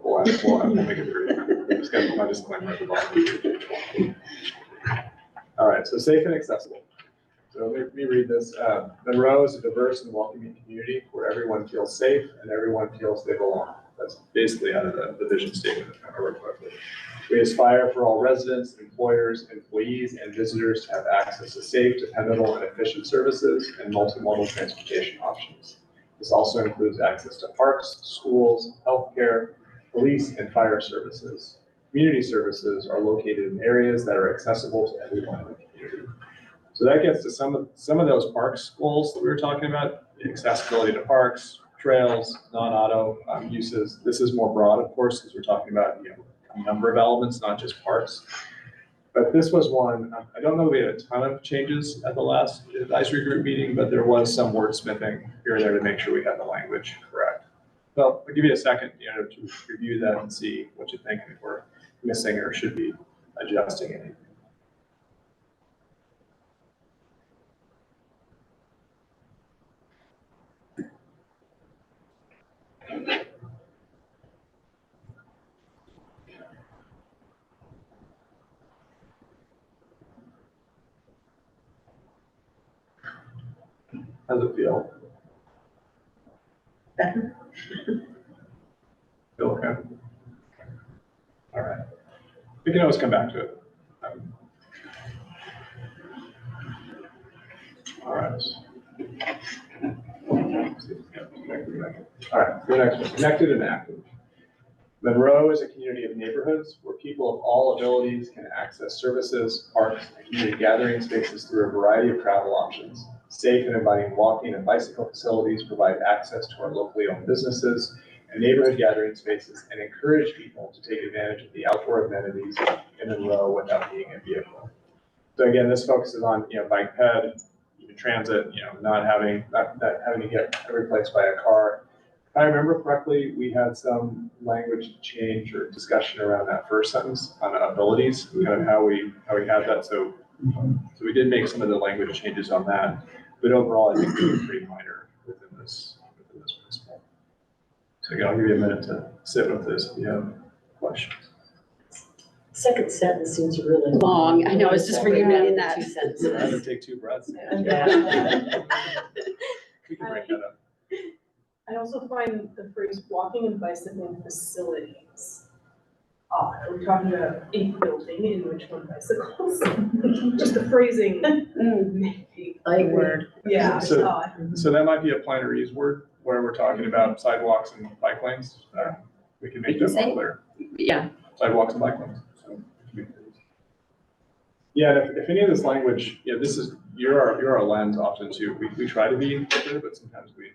make it through. Just got my disclaimer at the bottom. All right, so safe and accessible. So let me read this. Monroe is a diverse and welcoming community where everyone feels safe and everyone feels they belong. That's basically out of the vision statement that I wrote quickly. We aspire for all residents, employers, employees, and visitors to have access to safe, dependable, and efficient services and multimodal transportation options. This also includes access to parks, schools, healthcare, police, and fire services. Community services are located in areas that are accessible to everyone in the community. So that gets to some of those parks goals that we were talking about: accessibility to parks, trails, non-auto uses. This is more broad, of course, because we're talking about a number of elements, not just parks. But this was one, I don't know if we had a ton of changes at the last advisory group meeting, but there was some wordsmithing here and there to make sure we had the language correct. So I'll give you a second to review that and see what you think, if we're missing or should be adjusting anything. How's it feel? Better. Feel okay? All right. We can always come back to it. All right. All right, the next one, connected and active. Monroe is a community of neighborhoods where people of all abilities can access services, parks, and community gathering spaces through a variety of travel options. Safe and inviting walking and bicycle facilities provide access to our locally owned businesses and neighborhood gathering spaces, and encourage people to take advantage of the outdoor amenities in Monroe without needing a vehicle. So again, this focuses on bike ped, even transit, not having to get every place by a car. If I remember correctly, we had some language change or discussion around that first sentence on abilities, kind of how we had that. So we did make some of the language changes on that, but overall, I think they were pretty minor within this principle. So again, I'll give you a minute to sit with this if you have questions. Second sentence seems really Long. I know, it's just reading that. Two I'd sentences. rather take 2 breaths. Yeah. We can break that up. I also find the phrase walking and bicycling facilities odd. Are we talking about a building in which one bicycles? Just the phrasing. Maybe. I agree. Yeah, it's So- odd. So that might be a Plannerese word where we're talking about sidewalks and bike lanes. We can make that more clear. Yeah, Sidewalks and bike lanes. So, yeah, and if any of this language, you're our lens often too. We try to be clear, but sometimes we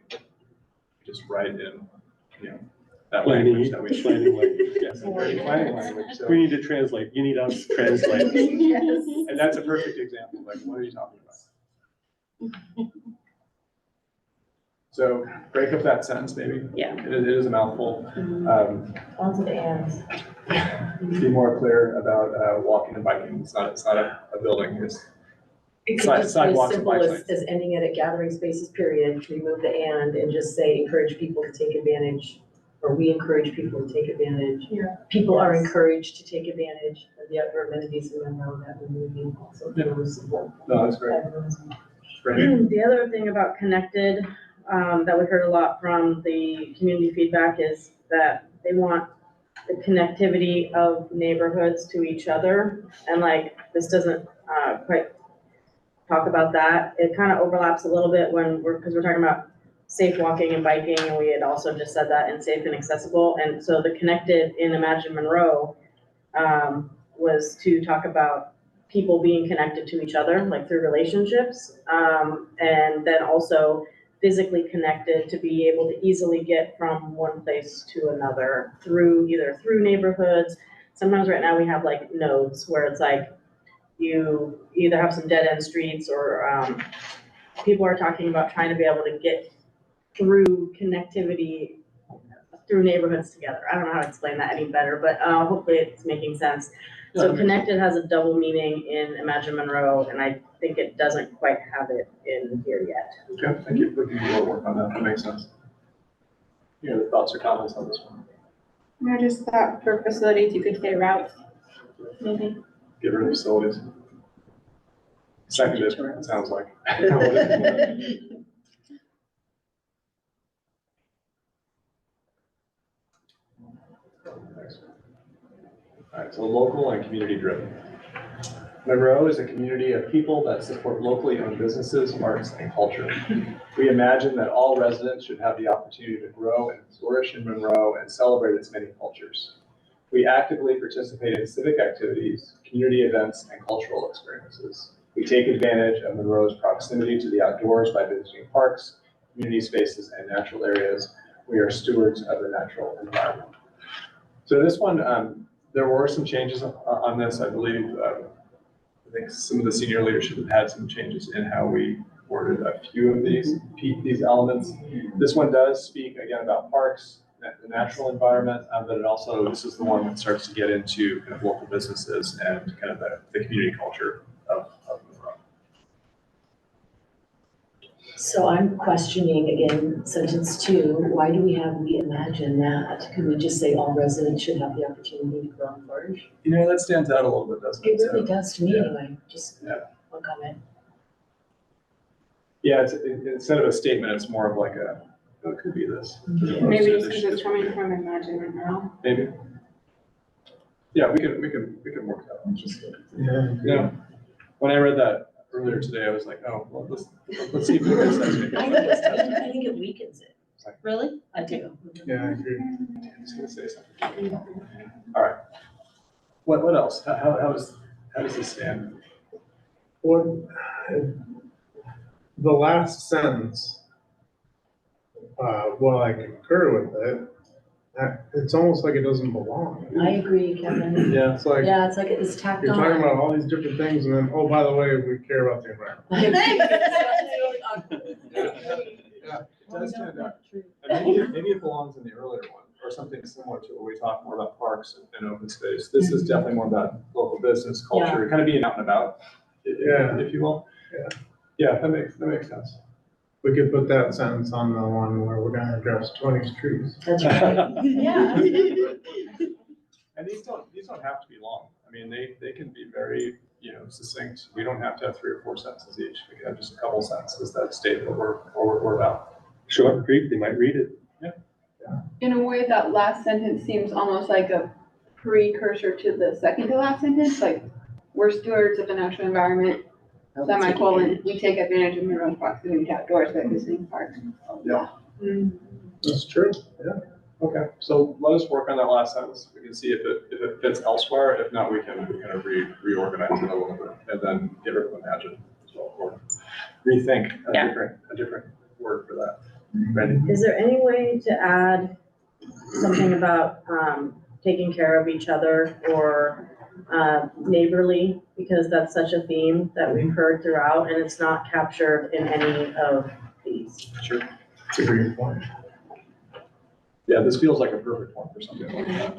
just write in, that language that we. Planning language, yes. Planning language, so, We need to translate, you need us to translate. Yes. and that's a perfect example, like, what are you talking about? So break up that sentence maybe. Yeah. It is a mouthful. Lots of ands. Be more clear about walking and biking. It's not a building, it's It could just be as sidewalks and simple bike as, lanes. as ending it at gathering spaces, period, remove the and just say encourage people to take advantage, or we encourage people to take advantage. Yeah. People are Yes. encouraged to take advantage of the outdoor amenities in Monroe that we're moving also. Yeah. Simple. No, that's great. Great. The other thing about connected, that we heard a lot from the community feedback is that they want the connectivity of neighborhoods to each other. And like, this doesn't, quite talk about that. It kind of overlaps a little bit because we're talking about safe walking and biking, and we had also just said that, and safe and accessible. And so the connected in Imagine Monroe was to talk about people being connected to each other, like through relationships, and then also physically connected to be able to easily get from one place to another through either through neighborhoods. Sometimes right now we have like nodes where it's like you either have some dead end streets or people are talking about trying to be able to get through connectivity through neighborhoods together. I don't know how to explain that any better, but hopefully it's making sense. So connected has a double meaning in Imagine Monroe, and I think it doesn't quite have it in here yet. Okay, thank you. We can do more work on that. That makes sense. Any other thoughts or comments on this one? I just thought for facilities, you could say routes, maybe. Get rid of facilities. Seconded, it sounds like. All right, so local and community driven. Monroe is a community of people that support locally owned businesses, arts, and culture. We imagine that all residents should have the opportunity to grow and flourish in Monroe and celebrate its many cultures. We actively participate in civic activities, community events, and cultural experiences. We take advantage of Monroe's proximity to the outdoors by visiting parks, community spaces, and natural areas. We are stewards of the natural environment. So this one, there were some changes on this, I believe. I think some of the senior leadership have had some changes in how we worded a few of these elements. This one does speak again about parks, the natural environment, but it also, this is the one that starts to get into kind of local businesses and kind of the community culture of Monroe. So I'm questioning again, sentence 2, why do we imagine that? Can we just say all residents should have the opportunity to grow and flourish? You know, that stands out a little bit, doesn't it? It really does to me yeah. anyway, just one comment. Yeah, instead of a statement, it's more of like a, oh, it could be this. Maybe it's because it's coming from Imagine Monroe. Maybe. Yeah, we can work that out. Just, yeah. When I read that earlier today, I was like, oh, well, let's see if we can sense I think it weakens it. Really? I do. Yeah, I agree. I was gonna say something. All right. What else? How does this stand? Well, the last sentence, while I concur with it, it's almost like it doesn't belong. I agree, Kevin. Yeah. It's like, Yeah, it's like it's tacked you're on. talking about all these different things, and then, oh, by the way, we care about the environment. Yeah, it does stand out. And maybe it belongs in the earlier one, or something similar to where we talk more about parks and open space. This is definitely more about local business culture, kind of being out and about, if you will. Yeah, that makes sense. We could put that sentence on the one where we're gonna address 20 streets. That's right. Yeah. And these don't have to be long. I mean, they can be very, succinct. We don't have to have 3 or 4 sentences each. We can have just a couple sentences that state what we're about. Short and brief, they might read it. In a way, that last sentence seems almost like a precursor to the second to last sentence, like, we're stewards of the natural environment, semicolon, we take advantage of Monroe's proximity to outdoors by visiting parks. Yeah. That's true. Okay, so let us work on that last sentence. We can see if it fits elsewhere. If not, we can kind of reorganize it a little bit and then get rid of imagine as well, or rethink a different word for that. Ready? Is there any way to add something about taking care of each other or neighborly? Because that's such a theme that we've heard throughout and it's not captured in any of these. Sure. It's a great point. Yeah, this feels like a perfect one for something like that.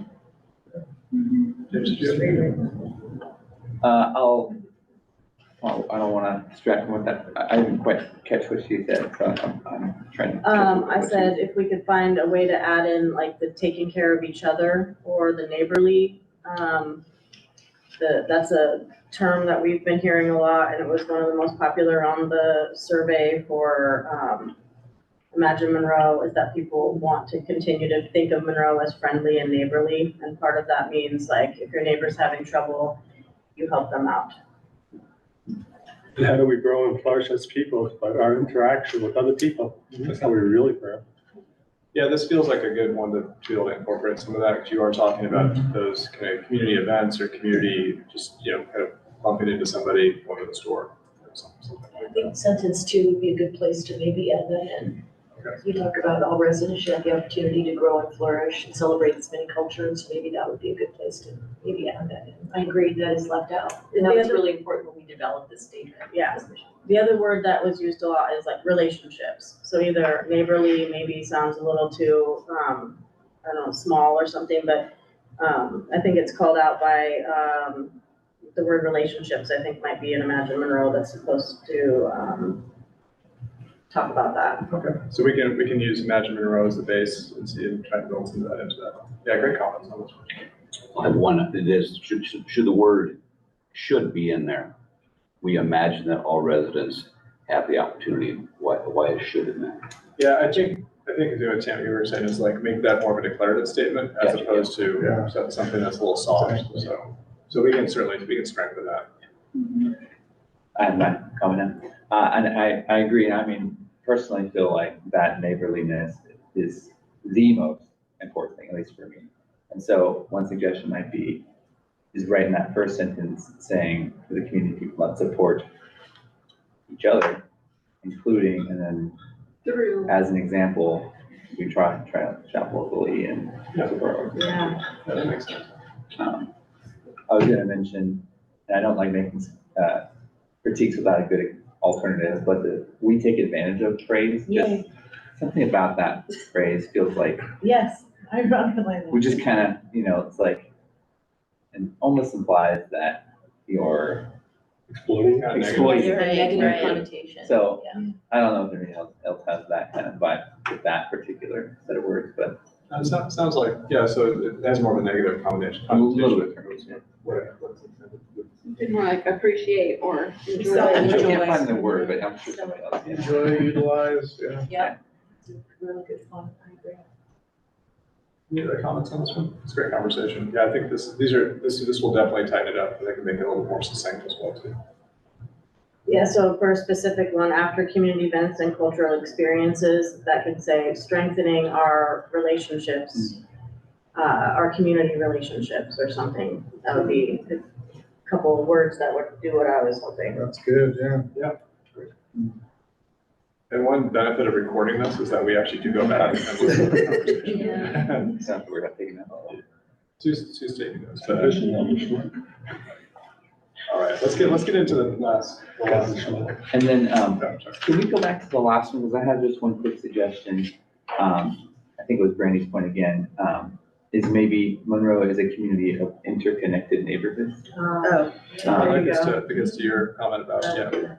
I don't wanna distract him with that. I didn't quite catch what she said, so I'm trying to. I said if we could find a way to add in like the taking care of each other or the neighborly, that's a term that we've been hearing a lot and it was one of the most popular on the survey for Imagine Monroe, is that people want to continue to think of Monroe as friendly and neighborly. And part of that means like if your neighbor's having trouble, you help them out. And how do we grow and flourish as people? By our interaction with other people. That's how we really grow. Yeah, this feels like a good one to be able to incorporate some of that, because you are talking about those kind of community events or community, just, kind of bumping into somebody going to the store. Something I like think sentence 2 would be a good place to maybe add that in. Okay. We talk about all residents should have the opportunity to grow and flourish and celebrate as many cultures. Maybe that would be a good place to maybe add that in. I agree, that is left out. And that was really important when we developed this statement. Yeah. The other word that was used a lot is like relationships. So either neighborly maybe sounds a little too, I don't know, small or something, but I think it's called out by the word relationships, I think might be in Imagine Monroe that's supposed to talk about that. Okay, so we can use Imagine Monroe as the base and see and try to build some of that into that. Yeah, great comments on this one. I have one, it is, should the word should be in there? We imagine that all residents have the opportunity, why is should in there? Yeah, I think what Tammy, you were saying is like make that more of a declarative statement as Gotcha. opposed to something that's a little soft, so we can strengthen that. I have my comment now. And I agree. I mean, personally feel like that neighborliness is the most important thing, at least for me. And so one suggestion might be, is right in that first sentence saying for the community, people must support each other, including, and then Through. as an example, we try to shop locally and support. Yeah. That makes sense. I was gonna mention, and I don't like making critiques without a good alternative, but we take advantage of phrase, just something about that phrase feels like Yes, I underline that. we just kind of, it's like, and almost implies that you're Exploding. exploiting. There's a negative Right. connotation. So Yeah. I don't know if anybody else has that kind of vibe with that particular set of words, but Sounds like, yeah, so it has more of a negative connotation. a little bit. More like appreciate or enjoy. So I enjoy. can't find the word, but I'm sure somebody else can. Enjoy, utilize, yeah. Yeah. It's a really good one, I agree. Any other comments on this one? It's a great conversation. Yeah, I think this will definitely tighten it up. I think make it a little more succinct as well too. Yeah, so for a specific one, after community events and cultural experiences, that could say strengthening our relationships, our community relationships or something. That would be a couple of words that would do what I was hoping. That's good, yeah. And one benefit of recording this is that we actually do go back and listen to the conversation. Sounds like we're not taking that. Two stating those, but, all right, let's get into the last. And then, Oh, sorry. can we go back to the last one, because I have just one quick suggestion. I think it was Brandy's point again, is maybe Monroe is a community of interconnected neighborhoods. Oh. That gets to your comment about, yeah.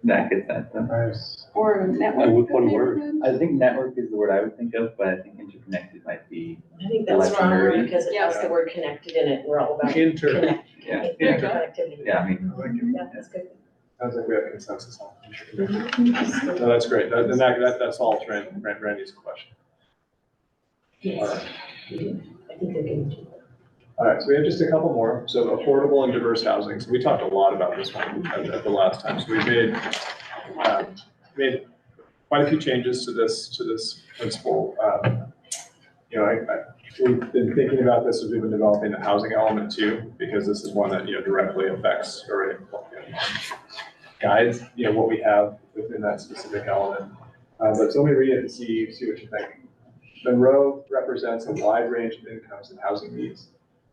That gets that done. Nice. Or network. With one word. I think network is the word I would think of, but I think interconnected might be, I think that's Less wrong nerdy. because it has the word connected in it. We're all about Inter. connect. yeah, Interconnectivity. yeah, I mean, Yeah, that's good. Sounds like we have consensus on it. No, that's great. That solves Randy's question. Yes. I think they're good. All right, so we have just a couple more. So affordable and diverse housing. So we talked a lot about this one at the last time. So we made quite a few changes to this principle. We've been thinking about this as we've been developing the housing element too, because this is one that, directly affects or guides, what we have within that specific element. But so let me read it and see what you think. Monroe represents a wide range of incomes and housing needs.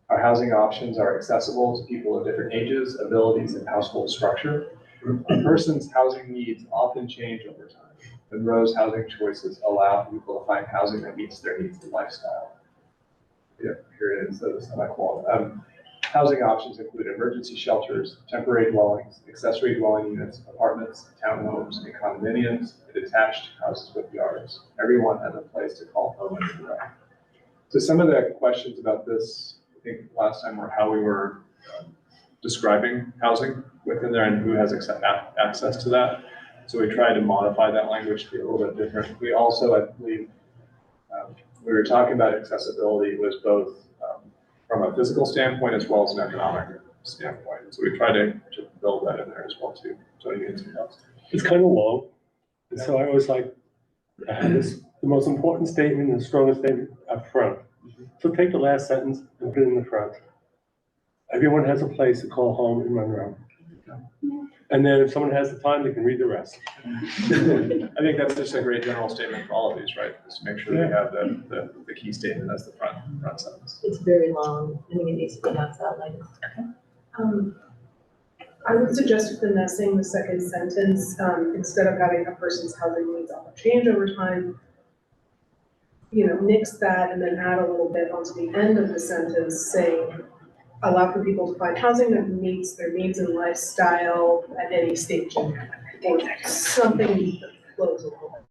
Our housing options are accessible to people of different ages, abilities, and household structure. A person's housing needs often change over time. Monroe's housing choices allow people to find housing that meets their needs and lifestyle. Yeah, here it is, the semicolon. Housing options include emergency shelters, temporary dwellings, accessory dwelling units, apartments, townhomes, and condominiums, and detached houses with yards. Everyone has a place to call home in Monroe. So some of the questions about this, I think last time, were how we were describing housing within there and who has access to that. So we tried to modify that language to be a little bit different. We also, I believe, we were talking about accessibility was both from a physical standpoint as well as an economic standpoint. So we try to build that in there as well too. So anything else? It's kind of long. And so I always like, I have this, the most important statement, the strongest statement up front. So take the last sentence and put it in the front. Everyone has a place to call home in Monroe. And then if someone has the time, they can read the rest. I think that's just a great general statement for all of these, right? Just make sure we have the key statement as the front sentence. It's very long, I think it needs to be knocked out like. I would suggest finessing the second sentence, instead of having a person's housing needs often change over time. Nix that and then add a little bit onto the end of the sentence saying, allow for people to find housing that meets their needs and lifestyle at any stage. Or something that flows a little bit.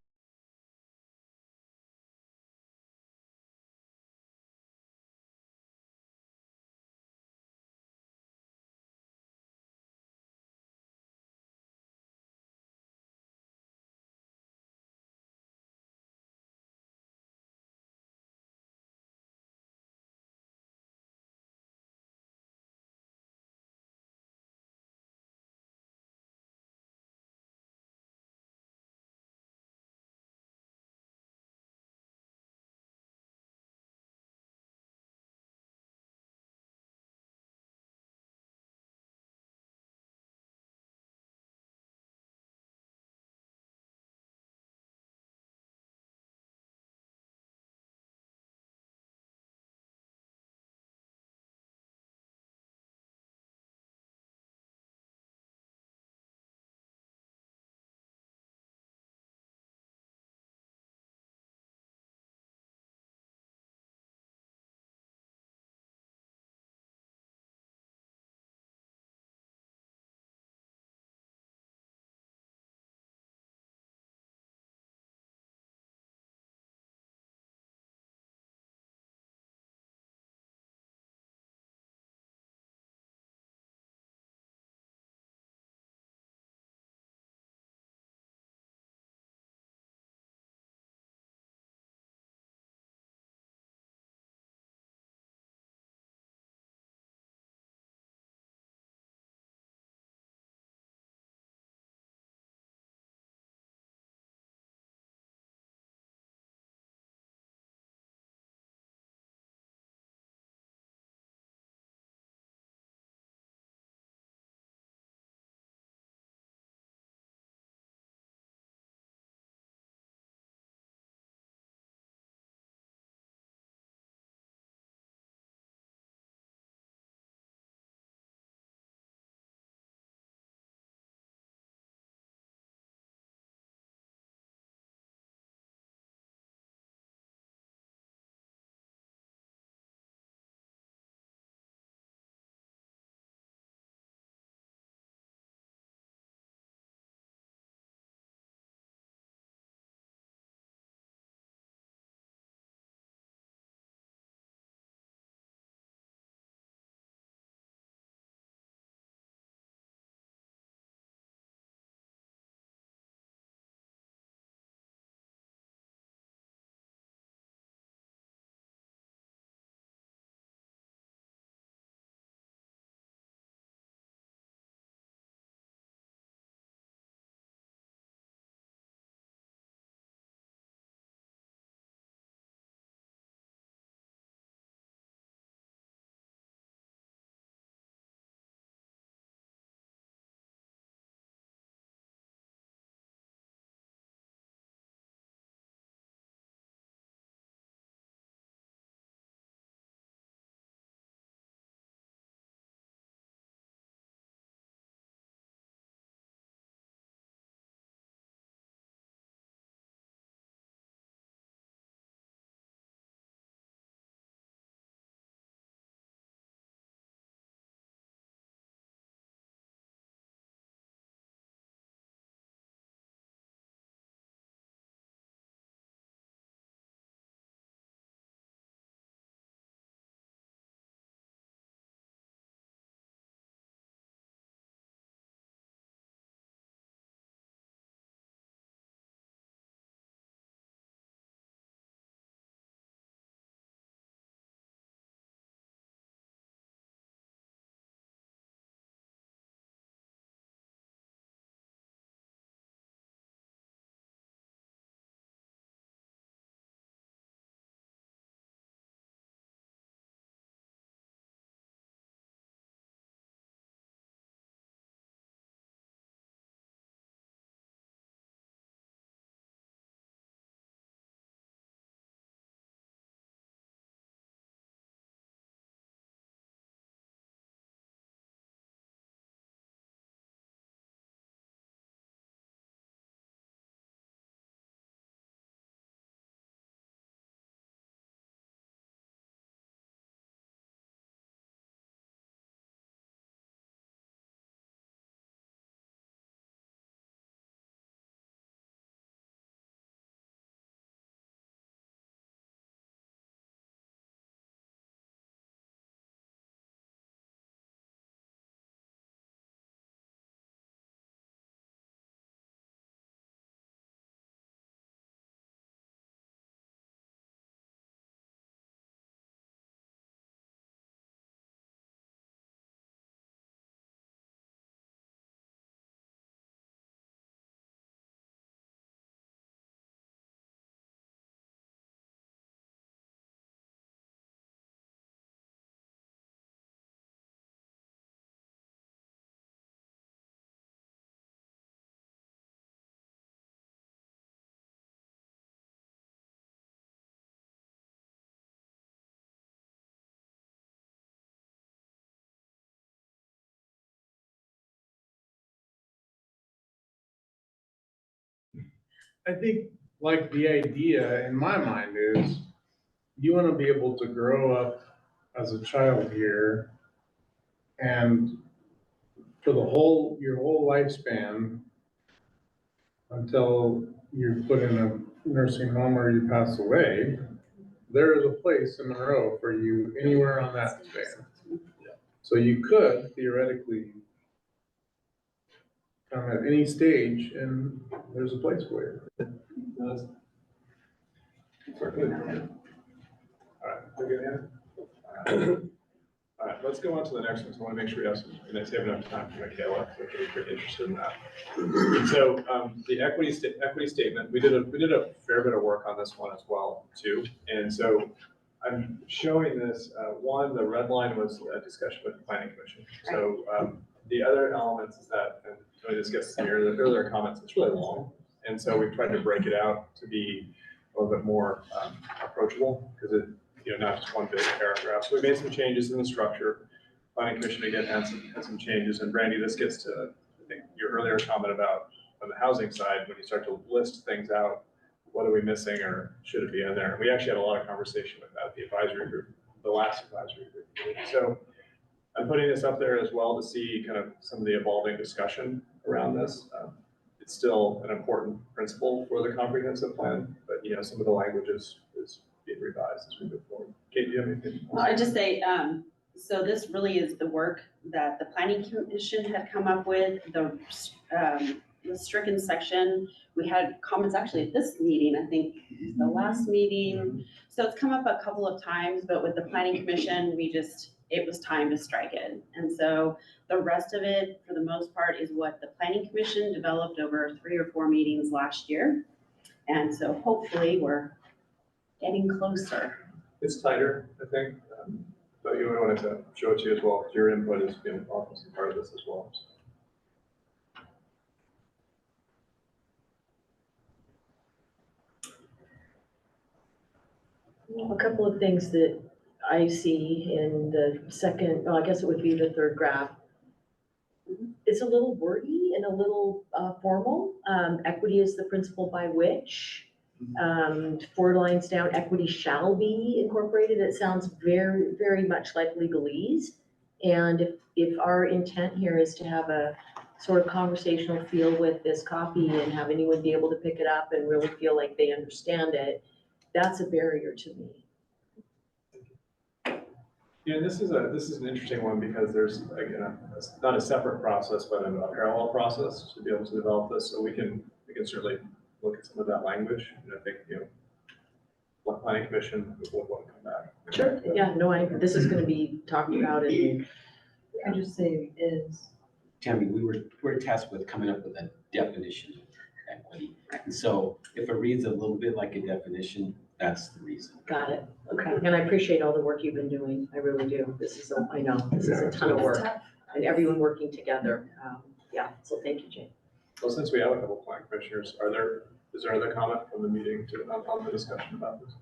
I think, like, the idea in my mind is you want to be able to grow up as a child here and for your whole lifespan until you're put in a nursing home or you pass away, there is a place in Monroe for you anywhere on that span. So you could theoretically come at any stage and there's a place for you. All right, we're good here? All right, let's go on to the next one. So I want to make sure we have some, and I save enough time for Michaela, so she's pretty interested in that. So the equity statement, we did a fair bit of work on this one as well too. And so I'm showing this, one, the red line was a discussion with the planning commission. So the other elements is that, and Tony discussed in the earlier comments, it's really long. And so we've tried to break it out to be a little bit more approachable because it, not just one big paragraph. So we made some changes in the structure. Planning commission again had some changes. And Brandy, this gets to, I think, your earlier comment about on the housing side, when you start to list things out, what are we missing or should it be in there? We actually had a lot of conversation with that, the advisory group, the last advisory group. So I'm putting this up there as well to see kind of some of the evolving discussion around this. It's still an important principle for the comprehensive plan, but some of the language is being revised as we move forward. Kate, do you have anything? I'd just say, so this really is the work that the planning commission had come up with, the stricken section. We had comments actually at this meeting, I think the last meeting. So it's come up a couple of times, but with the planning commission, it was time to strike it. And so the rest of it, for the most part, is what the planning commission developed over 3 or 4 meetings last year. And so hopefully we're getting closer. It's tighter, I think, but you wanted to show it to you as well, because your input is being obviously part of this as well. A couple of things that I see in the second, well, I guess it would be the third graph. It's a little wordy and a little formal. Equity is the principle by which. 4 lines down, equity shall be incorporated. It sounds very, very much like legalese. And if our intent here is to have a sort of conversational feel with this copy and have anyone be able to pick it up and really feel like they understand it, that's a barrier to me. Yeah, this is an interesting one because there's, again, not a separate process, but a parallel process to be able to develop this. So we can certainly look at some of that language, and I think, what planning commission would want to come back. Sure. Yeah, no, this is gonna be talked about and. I just say is. Tammy, we're tasked with coming up with a definition of equity. And so if it reads a little bit like a definition, that's the reason. Got it. Okay. And I appreciate all the work you've been doing. I really do. This is a ton of work and everyone working together. Yeah, so thank you, Jane. Well, since we have a couple of planning commissioners, is there other comment from the meeting on the discussion about this?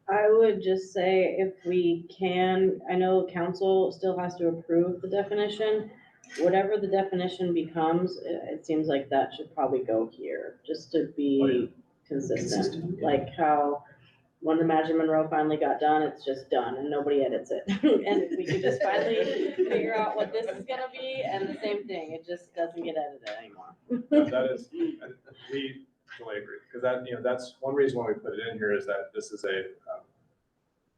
I would just say if we can, I know council still has to approve the definition. Whatever the definition becomes, it seems like that should probably go here, just to be consistent. Like how when Imagine Monroe finally got done, it's just done and nobody edits it. And if we could just finally figure out what this is gonna be, and the same thing, it just doesn't get edited anymore. That is, we totally agree, because that's one reason why we put it in here is that this is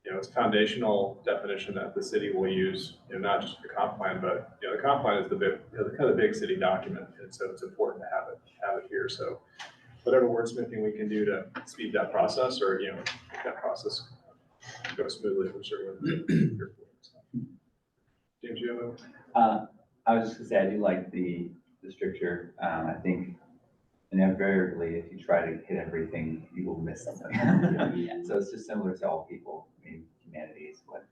it's a foundational definition that the city will use, not just the comp plan, but, the comp plan is the big, the big city document. And so it's important to have it here. So whatever wordsmithing we can do to speed that process or, make that process go smoothly, we're certainly here for it. James, you have I was just gonna say, I do like the stricture. I think invariably, if you try to hit everything, you will miss something. So it's just similar to all people. I mean, humanity is what's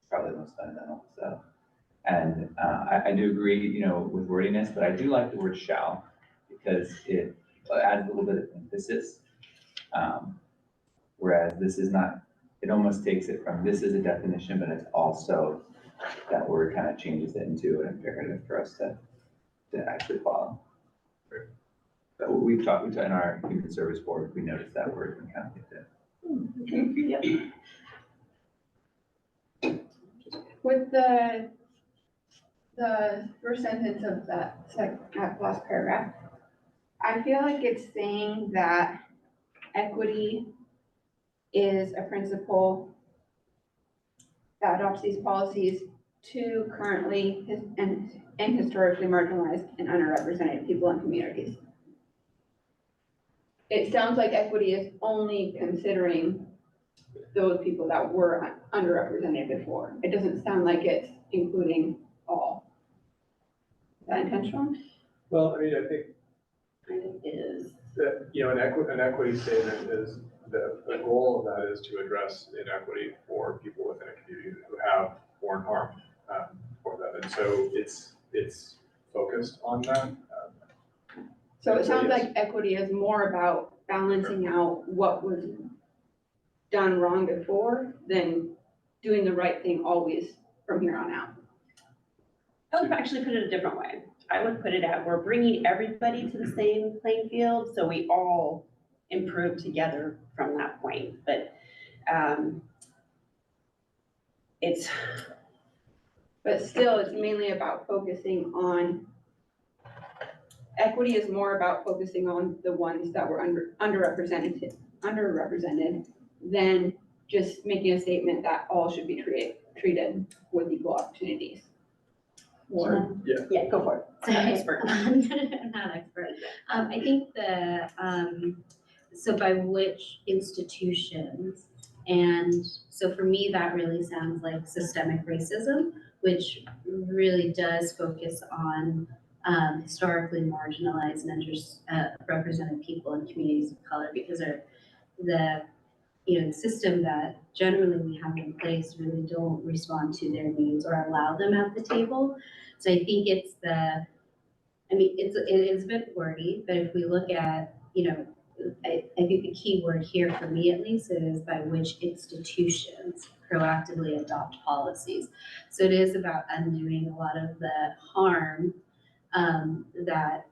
probably the most fundamental. So, and I do agree, with wordiness, but I do like the word shall because it adds a little bit of emphasis. Whereas this is not, it almost takes it from this is a definition, but it's also that word kind of changes it into an imperative for us to actually follow. But we've talked in our human service board, we noticed that word and kind of looked at. With the first sentence of that last paragraph, I feel like it's saying that equity is a principle that adopts these policies to currently and historically marginalized and underrepresented people and communities. It sounds like equity is only considering those people that were underrepresented before. It doesn't sound like it's including all. Is that intentional? Well, I mean, I think Kind of is. that, you know, an equity statement is, the goal of that is to address inequity for people within a community who have borne harm for that. And so it's focused on that. So it sounds yes. like equity is more about balancing out what was done wrong before than doing the right thing always from here on out. I would actually put it a different way. I would put it at, we're bringing everybody to the same playing field, so we all improve together from that point. But But still, it's mainly about focusing on, equity is more about focusing on the ones that were underrepresented than just making a statement that all should be treated with equal opportunities. Or, yeah, go for it. I'm not an expert. I'm not an expert. I think so by which institutions, and so for me, that really sounds like systemic racism, which really does focus on historically marginalized and underrepresented people and communities of color, because the system that generally we have in place really don't respond to their needs or allow them at the table. So I think it is a bit wordy, but if we look at, I think the key word here for me at least is by which institutions proactively adopt policies. So it is about undoing a lot of the harm that,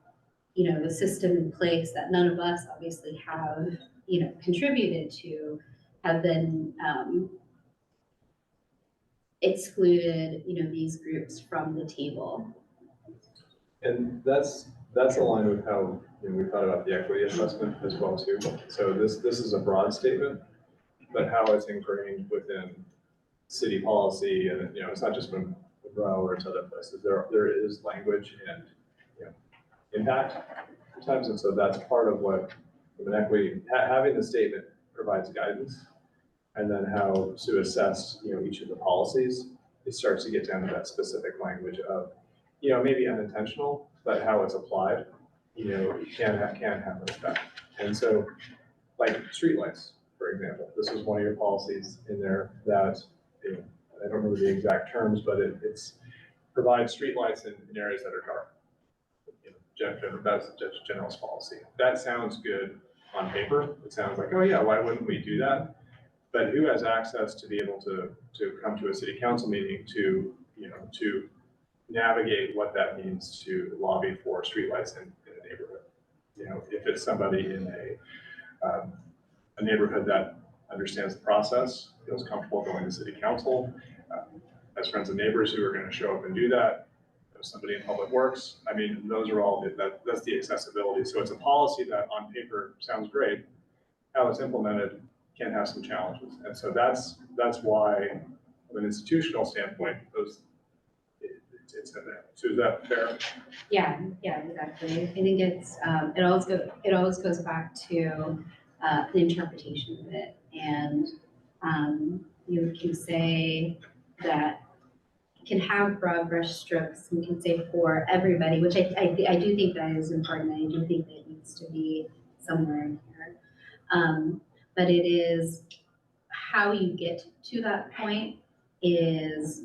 the system in place that none of us obviously have, contributed to, have been excluded, these groups from the table. And that's aligned with how, we thought about the equity assessment as well too. So this is a broad statement, but how it's ingrained within city policy, and it's not just from Monroe or it's other places. There is language and impact sometimes, and so that's part of what an equity having the statement provides guidance, and then how to assess each of the policies. It starts to get down to that specific language of maybe unintentional, but how it's applied, can have an effect. And so, like streetlights, for example, this was one of your policies in there that, I don't remember the exact terms, but it's provides streetlights in areas that are dark. That's just general's policy. That sounds good on paper. It sounds like, oh yeah, why wouldn't we do that? But who has access to be able to come to a city council meeting to navigate what that means to lobby for streetlights in a neighborhood? If it's somebody in a neighborhood that understands the process, feels comfortable going to city council, has friends and neighbors who are going to show up and do that, somebody in public works. I mean, those are all, that's the accessibility. So it's a policy that on paper sounds great. How it's implemented can have some challenges. And so that's why, from an institutional standpoint, it's in there. So is that fair? Yeah, exactly. I think it's, it always goes back to the interpretation of it. And you can say that can have broad brush strokes, and can say for everybody, which I do think that is important. I do think that it needs to be somewhere in here. But it is how you get to that point is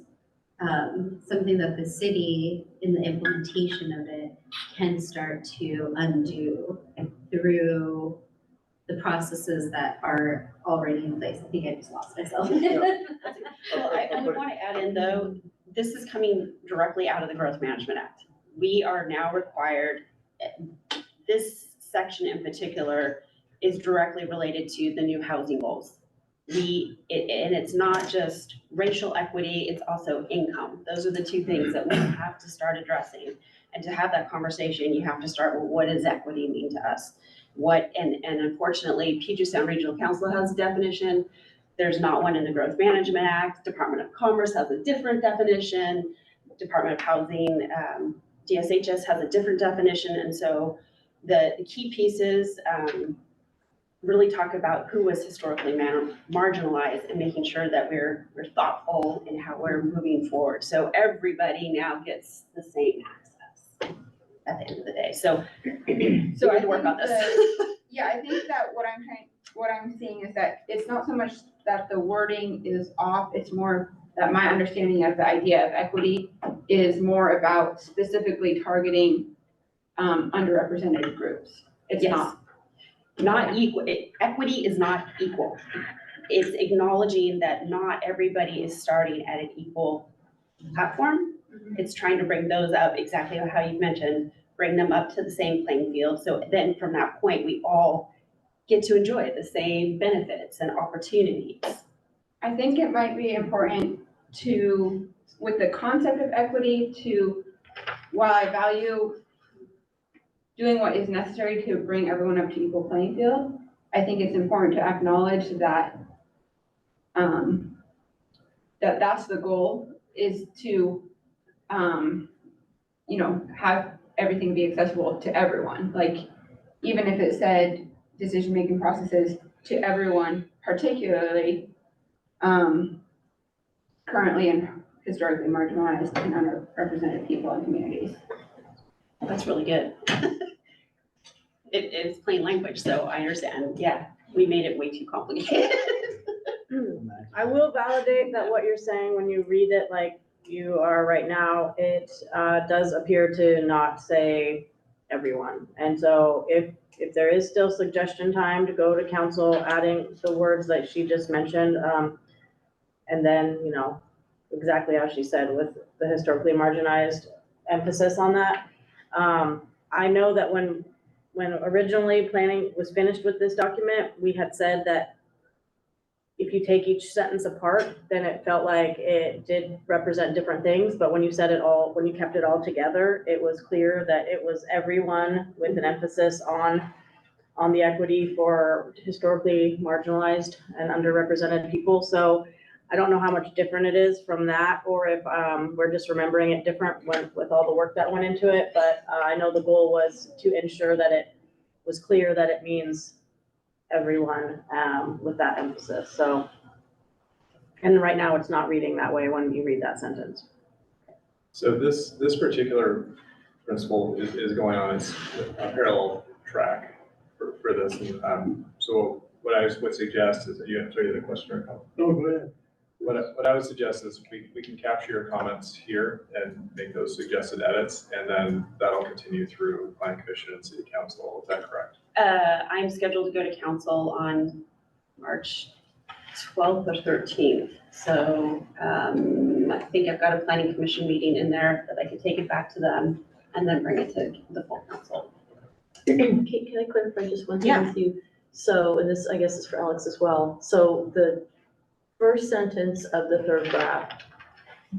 something that the city, in the implementation of it, can start to undo through the processes that are already in place. I think I just lost myself. Well, I want to add in though, this is coming directly out of the Growth Management Act. We are now required, this section in particular is directly related to the new housing goals. And it's not just racial equity, it's also income. Those are the two things that we have to start addressing. And to have that conversation, you have to start with, what does equity mean to us? And unfortunately, Puget Sound Regional Council has a definition. There's not one in the Growth Management Act. Department of Commerce has a different definition. Department of Housing, DSHS has a different definition. And so the key pieces really talk about who was historically marginalized and making sure that we're thoughtful in how we're moving forward. So everybody now gets the same access at the end of the day. So we have to work on this. Yeah, I think that what I'm seeing is that it's not so much that the wording is off, it's more that my understanding of the idea of equity is more about specifically targeting underrepresented groups. It's Yes. Not equal. Equity is not equal. It's acknowledging that not everybody is starting at an equal platform. It's trying to bring those up, exactly how you mentioned, bring them up to the same playing field. So then from that point, we all get to enjoy the same benefits and opportunities. I think it might be important to, with the concept of equity, while I value doing what is necessary to bring everyone up to equal playing field, I think it's important to acknowledge that that's the goal, is to have everything be accessible to everyone. Like, even if it said decision-making processes to everyone, particularly currently and historically marginalized and underrepresented people and communities. That's really good. It is plain language, so I understand. Yeah, we made it way too complicated. I will validate that what you're saying when you read it like you are right now, it does appear to not say everyone. And so if there is still suggestion time to go to council, adding the words that she just mentioned, and then, exactly how she said with the historically marginalized emphasis on that. I know that when originally planning was finished with this document, we had said that if you take each sentence apart, then it felt like it did represent different things. But when you said it all, when you kept it all together, it was clear that it was everyone with an emphasis on the equity for historically marginalized and underrepresented people. So I don't know how much different it is from that, or if we're just remembering it different with all the work that went into it. But I know the goal was to ensure that it was clear that it means everyone with that emphasis. So, and right now it's not reading that way when you read that sentence. So this particular principle is going on as a parallel track for this. And, so what I would suggest is that you have to tell you the question or comment. No, go ahead. What I would suggest is we can capture your comments here and make those suggested edits, and then that'll continue through Planning Commission and City Council. Is that correct? I'm scheduled to go to council on March 12th or 13th. So I think I've got a planning commission meeting in there that I could take it back to them and then bring it to the full council. Can I clarify just one thing with you? So, and this, I guess, is for Alex as well. So the first sentence of the third graph,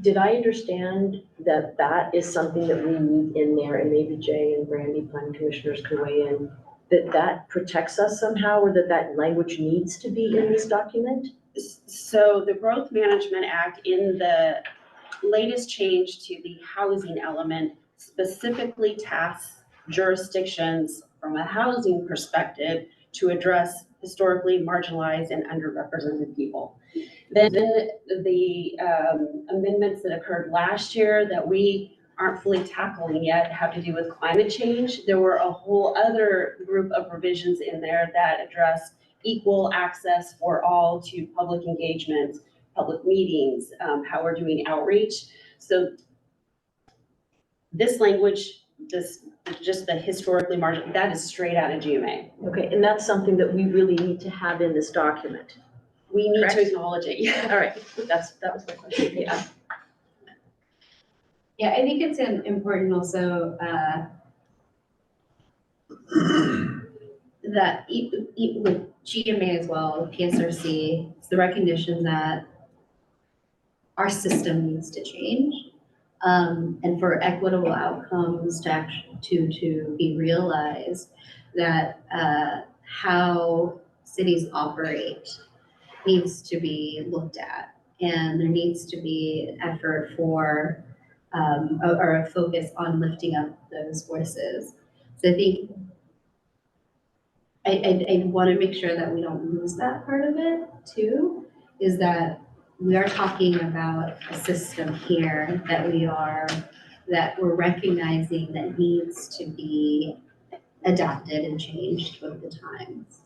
did I understand that that is something that we need in there, and maybe Jay and Brandy, planning commissioners, can weigh in, that protects us somehow, or that language needs to be in this document? So the Growth Management Act, in the latest change to the housing element, specifically tasks jurisdictions from a housing perspective to address historically marginalized and underrepresented people. Then the amendments that occurred last year that we aren't fully tackling yet have to do with climate change. There were a whole other group of provisions in there that address equal access for all to public engagement, public meetings, how we're doing outreach. So this language, just the historically marginal, that is straight out of GMA. Okay, and that's something that we really need to have in this document. We need Correct? to acknowledge it. Yeah. All right, that was my question. Yeah. Yeah, I think it's important also, that with GMA as well, PSRC, it's the recognition that our system needs to change. And for equitable outcomes to be realized, that how cities operate needs to be looked at. And there needs to be effort for, or a focus on lifting up those voices. So I think I want to make sure that we don't lose that part of it too, is that we are talking about a system here that we're recognizing that needs to be adapted and changed with the times.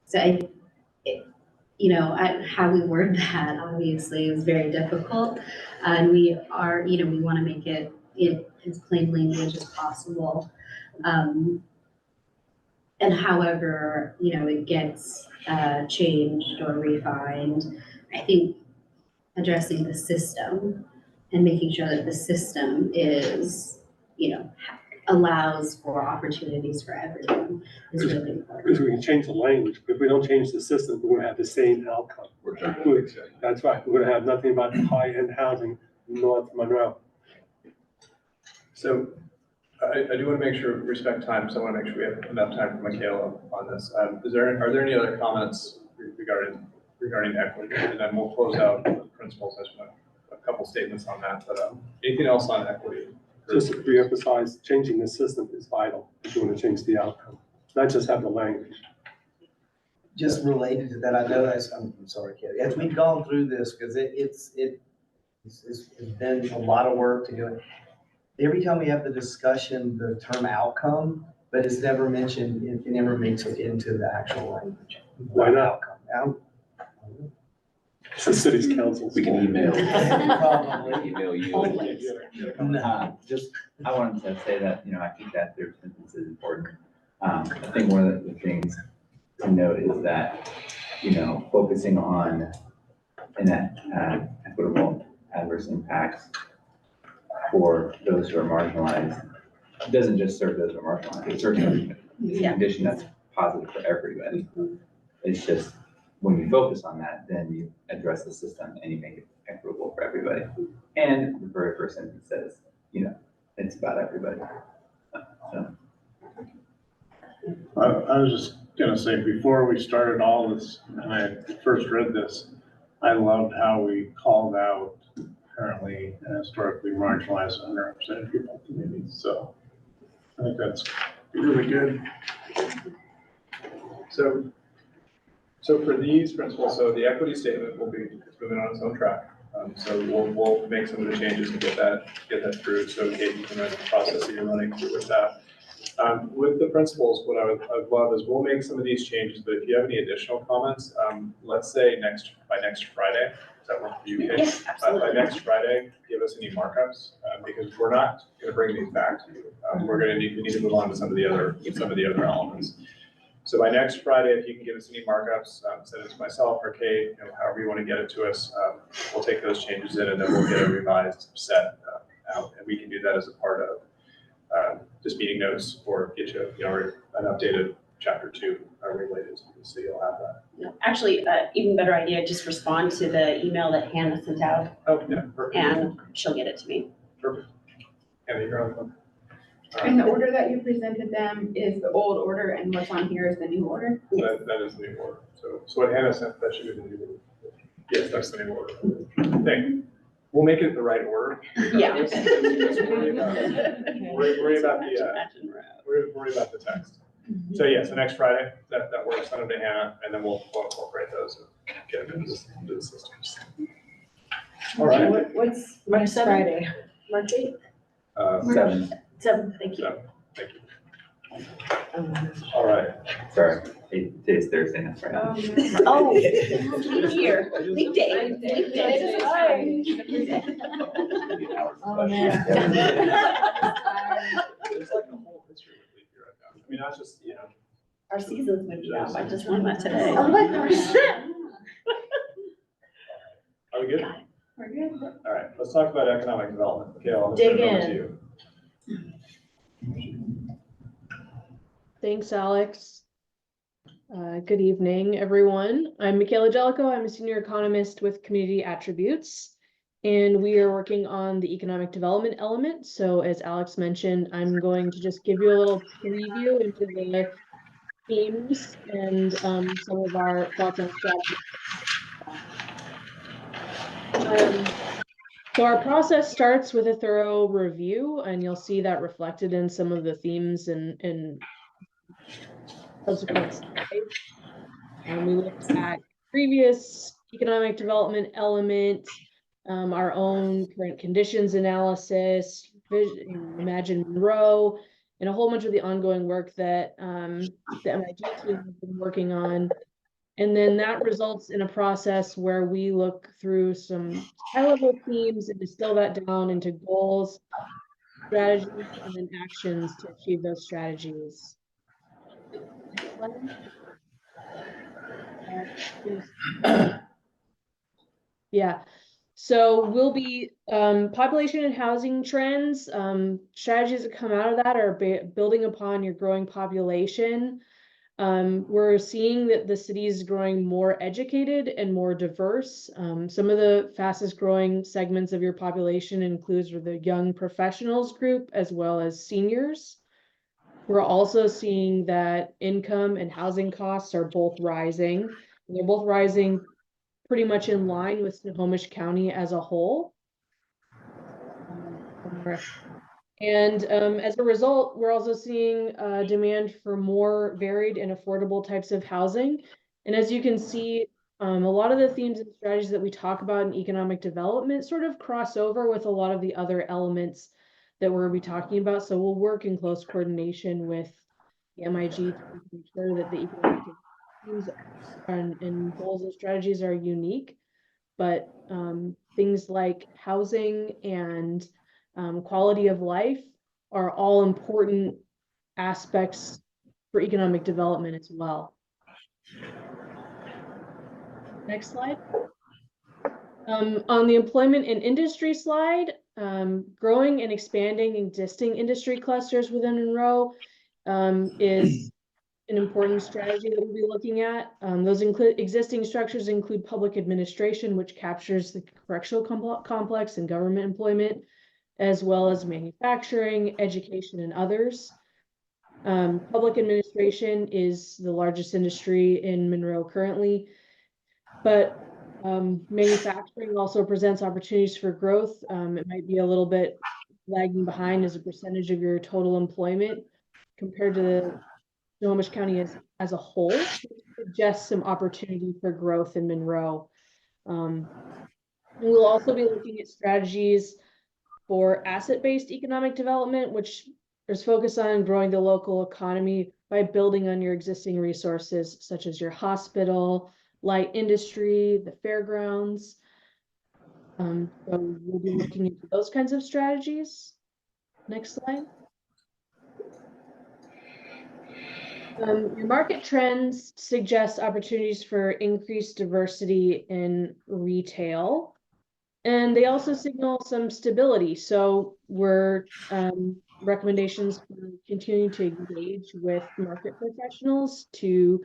So how we word that obviously is very difficult. And we want to make it as plain language as possible. And however, it gets changed or refined, I think addressing the system and making sure that the system is, allows for opportunities for everyone is really important. Because we can change the language, but if we don't change the system, we're gonna have the same outcome. That's right, we're gonna have nothing about high-end housing north of Monroe. So I do want to make sure we respect time, so I want to make sure we have enough time for Michaela on this. Are there any other comments regarding equity? And then we'll close out the principal session, a couple statements on that, but anything else on equity? Just to reemphasize, changing the system is vital if you want to change the outcome, not just have the language. Just related to that, I know I'm sorry, Katie, as we've gone through this, because it's been a lot of work to do it. Every time we have the discussion, the term outcome, but it's never mentioned, it never makes it into the actual language. Why not? Outcome. It's the city's council. We can email. Probably. Email you. Just, I wanted to say that, I think that third sentence is important. I think one of the things to note is that, focusing on equitable adverse impacts for those who are marginalized, it doesn't just serve those who are marginalized, it serves everybody. It's a condition that's positive for everybody. It's just, when you focus on that, then you address the system and you make it equitable for everybody. And the very first sentence says, it's about everybody. So. I was just gonna say, before we started all this, and I first read this, I loved how we called out currently and historically marginalized and underrepresented people communities. So I think that's really good. So for these principles, so the equity statement will be moving on its own track. So we'll make some of the changes to get that through. So Kate, you can run the process that you're running through with that. With the principles, what I'd love is we'll make some of these changes, but if you have any additional comments, let's say by next Friday, does that work for you, Kate? Yes, absolutely. By next Friday, give us any markups, because we're not gonna bring these back to you. We need to move on to some of the other elements. So by next Friday, if you can give us any markups, send it to myself or Kate, however you want to get it to us, we'll take those changes in and then we'll get a revised set out. And we can do that as a part of just meeting notes or get you, an updated chapter 2 related to this, so you'll have that. No, actually, even better idea, just respond to the email that Hannah sent out Oh, yeah, perfect. and she'll get it to me. Perfect. Hannah, you're on. All right. And the order that you presented them is the old order and what's on here is the new order? That is the new order. So what Hannah sent, that should be the new order. Yes, that's the new order. Thank you. We'll make it the right order. Yeah. Just worry about the text. So yes, next Friday, that works, send them to Hannah, and then we'll incorporate those and get them into the systems. All right. What's next Friday? March 8th? 7. Thank you. So, thank you. All right. Sorry, today's Thursday, that's right. Oh, leap year, leap day. Leap day. Oh, man. There's like a whole history with leap year right now. I mean, not just, Our season's moving up, I just learned that today. Oh my gosh. Are we good? We're good. All right, let's talk about economic development. Okay, I'll Dig turn it over to in. you. Thanks, Alex. Good evening, everyone. I'm Michaela Jellicoe. I'm a senior economist with Community Attributes, and we are working on the economic development element. So as Alex mentioned, I'm going to just give you a little preview into the themes and some of our thoughts on strategy. So our process starts with a thorough review, and you'll see that reflected in some of the themes and subsequent slides. We looked at previous economic development element, our own current conditions analysis, Imagine Monroe, and a whole bunch of the ongoing work that the MIG team has been working on. And then that results in a process where we look through some high-level themes and distill that down into goals, strategies, and then actions to achieve those strategies. Yeah, so we'll be population and housing trends. Strategies that come out of that are building upon your growing population. We're seeing that the city is growing more educated and more diverse. Some of the fastest growing segments of your population includes the young professionals group as well as seniors. We're also seeing that income and housing costs are both rising. They're both rising pretty much in line with Snohomish County as a whole. And as a result, we're also seeing demand for more varied and affordable types of housing. And as you can see, a lot of the themes and strategies that we talk about in economic development sort of cross over with a lot of the other elements that we'll be talking about. So we'll work in close coordination with the MIG to make sure that the economic themes and goals and strategies are unique. But things like housing and quality of life are all important aspects for economic development as well. Next slide. On the employment and industry slide, growing and expanding existing industry clusters within Monroe is an important strategy that we'll be looking at. Those existing structures include public administration, which captures the correctional complex and government employment, as well as manufacturing, education, and others. Public administration is the largest industry in Monroe currently, but manufacturing also presents opportunities for growth. It might be a little bit lagging behind as a percentage of your total employment compared to the Snohomish County as a whole, which suggests some opportunity for growth in Monroe. We'll also be looking at strategies for asset-based economic development, which is focused on growing the local economy by building on your existing resources, such as your hospital, light industry, the fairgrounds. So we'll be looking into those kinds of strategies. Next slide. Your market trends suggest opportunities for increased diversity in retail, and they also signal some stability. So we're recommendations for continuing to engage with market professionals to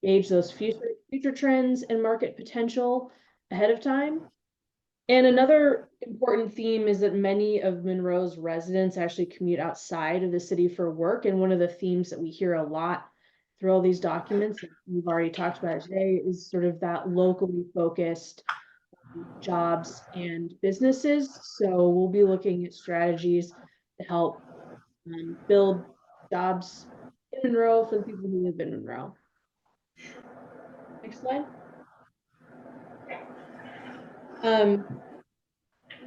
gauge those future trends and market potential ahead of time. And another important theme is that many of Monroe's residents actually commute outside of the city for work. And one of the themes that we hear a lot through all these documents that we've already talked about today is sort of that locally focused jobs and businesses. So we'll be looking at strategies to help build jobs in Monroe for the people who live in Monroe. Next slide.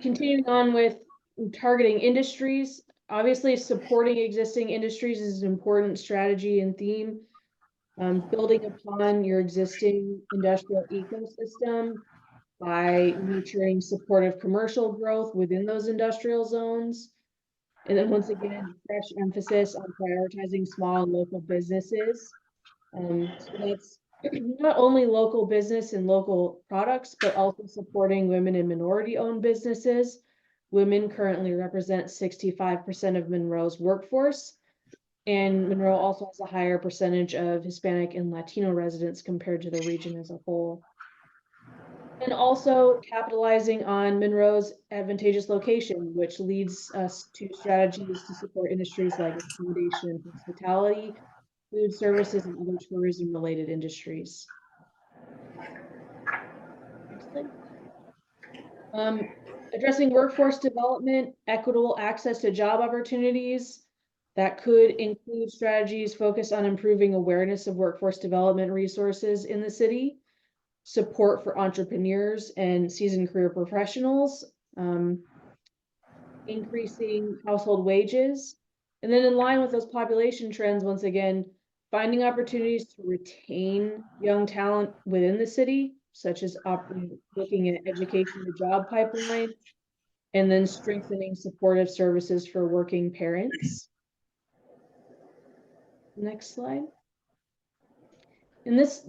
Continuing on with targeting industries, obviously supporting existing industries is an important strategy and theme. Building upon your existing industrial ecosystem by nurturing supportive commercial growth within those industrial zones. And then once again, fresh emphasis on prioritizing small local businesses. So that's not only local business and local products, but also supporting women and minority-owned businesses. Women currently represent 65% of Monroe's workforce. And Monroe also has a higher percentage of Hispanic and Latino residents compared to the region as a whole. And also capitalizing on Monroe's advantageous location, which leads us to strategies to support industries like accommodation and hospitality, food services, and other tourism-related industries. Next slide. Addressing workforce development, equitable access to job opportunities. That could include strategies focused on improving awareness of workforce development resources in the city, support for entrepreneurs and seasoned career professionals, increasing household wages, and then in line with those population trends, once again, finding opportunities to retain young talent within the city, such as looking at education to job pipeline, and then strengthening supportive services for working parents. Next slide. And this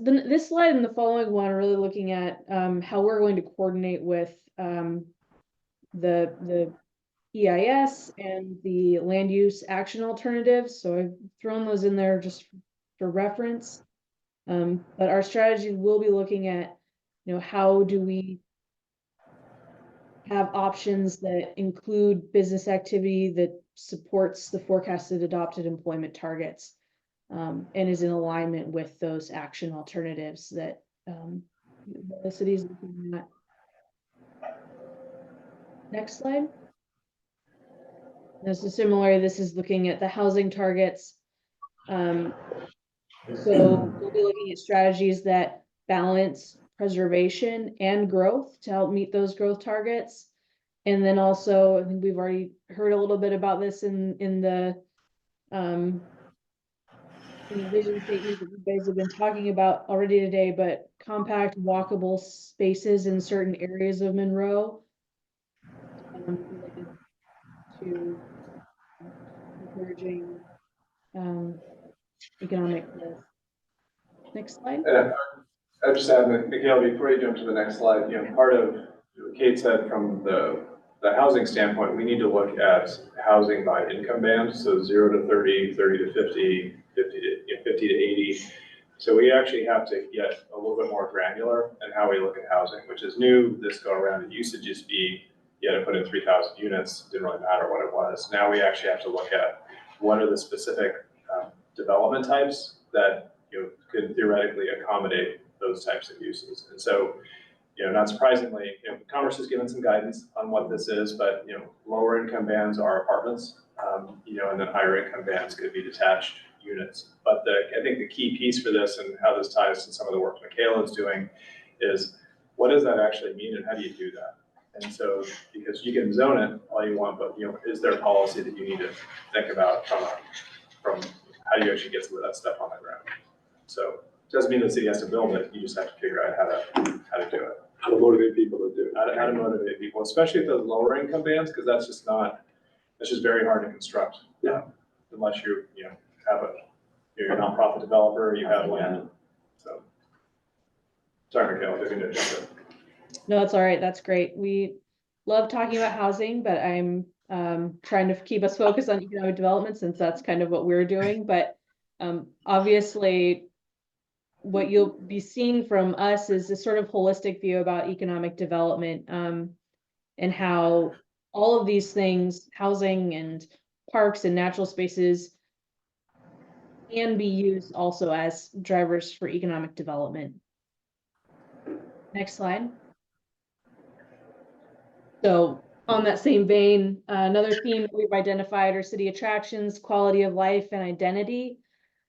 slide and the following one are really looking at how we're going to coordinate with the EIS and the land use action alternatives. So I've thrown those in there just for reference. But our strategy will be looking at, how do we have options that include business activity that supports the forecasted adopted employment targets, and is in alignment with those action alternatives that the city is looking at. Next slide. This is similar. This is looking at the housing targets. So we'll be looking at strategies that balance preservation and growth to help meet those growth targets. And then also, I think we've already heard a little bit about this in the vision statement that you guys have been talking about already today, but compact walkable spaces in certain areas of Monroe, related to encouraging economic growth. Next slide. I just add, Mikhail, before you jump to the next slide, part of what Kate said from the housing standpoint, we need to look at housing by income band, so 0 to 30, 30 to 50, 50 to 80. So we actually have to get a little bit more granular in how we look at housing, which is new this go around. It used to just be, you had to put in 3,000 units, didn't really matter what it was. Now we actually have to look at what are the specific development types that could theoretically accommodate those types of uses. And so, not surprisingly, Commerce has given some guidance on what this is, but lower income bands are apartments, and then higher income bands could be detached units. But I think the key piece for this and how this ties to some of the work Michaela is doing is, what does that actually mean and how do you do that? And so, because you can zone it all you want, but is there a policy that you need to think about from how do you actually get some of that stuff on the ground? So it doesn't mean the city has to build it, you just have to figure out how to do it. How to motivate people to do it. How to motivate people, especially at those lower income bands, because that's just very hard to construct. Unless you have you're a nonprofit developer, you have land. So sorry, Mikhail, I didn't mean to jump in. No, that's all right. That's great. We love talking about housing, but I'm trying to keep us focused on economic development since that's kind of what we're doing. But obviously, what you'll be seeing from us is a sort of holistic view about economic development, and how all of these things, housing and parks and natural spaces, can be used also as drivers for economic development. Next slide. So on that same vein, another theme that we've identified are city attractions, quality of life, and identity.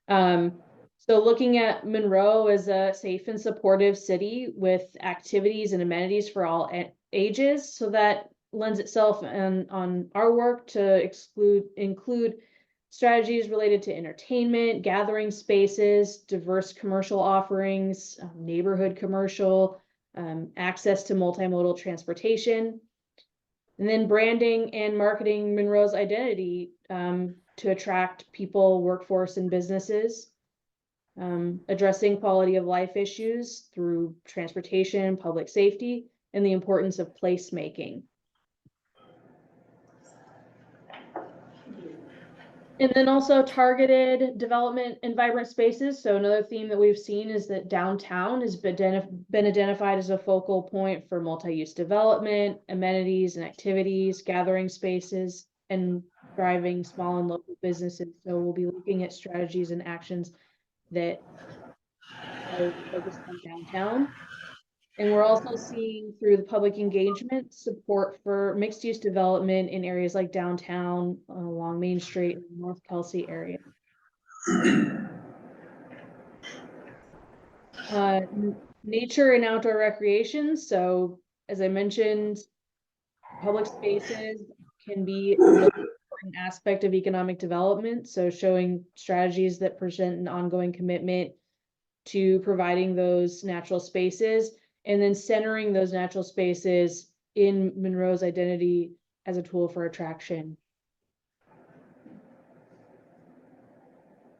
So looking at Monroe as a safe and supportive city with activities and amenities for all ages, so that lends itself on our work to include strategies related to entertainment, gathering spaces, diverse commercial offerings, neighborhood commercial, access to multimodal transportation, and then branding and marketing Monroe's identity to attract people, workforce, and businesses. Addressing quality of life issues through transportation, public safety, and the importance of placemaking. And then also targeted development and vibrant spaces. So another theme that we've seen is that downtown has been identified as a focal point for multi-use development, amenities and activities, gathering spaces, and driving small and local businesses. So we'll be looking at strategies and actions that are focused on downtown. And we're also seeing through the public engagement support for mixed use development in areas like downtown, along Main Street, and North Kelsey area. Nature and outdoor recreation. So as I mentioned, public spaces can be an important aspect of economic development. So showing strategies that present an ongoing commitment to providing those natural spaces, and then centering those natural spaces in Monroe's identity as a tool for attraction.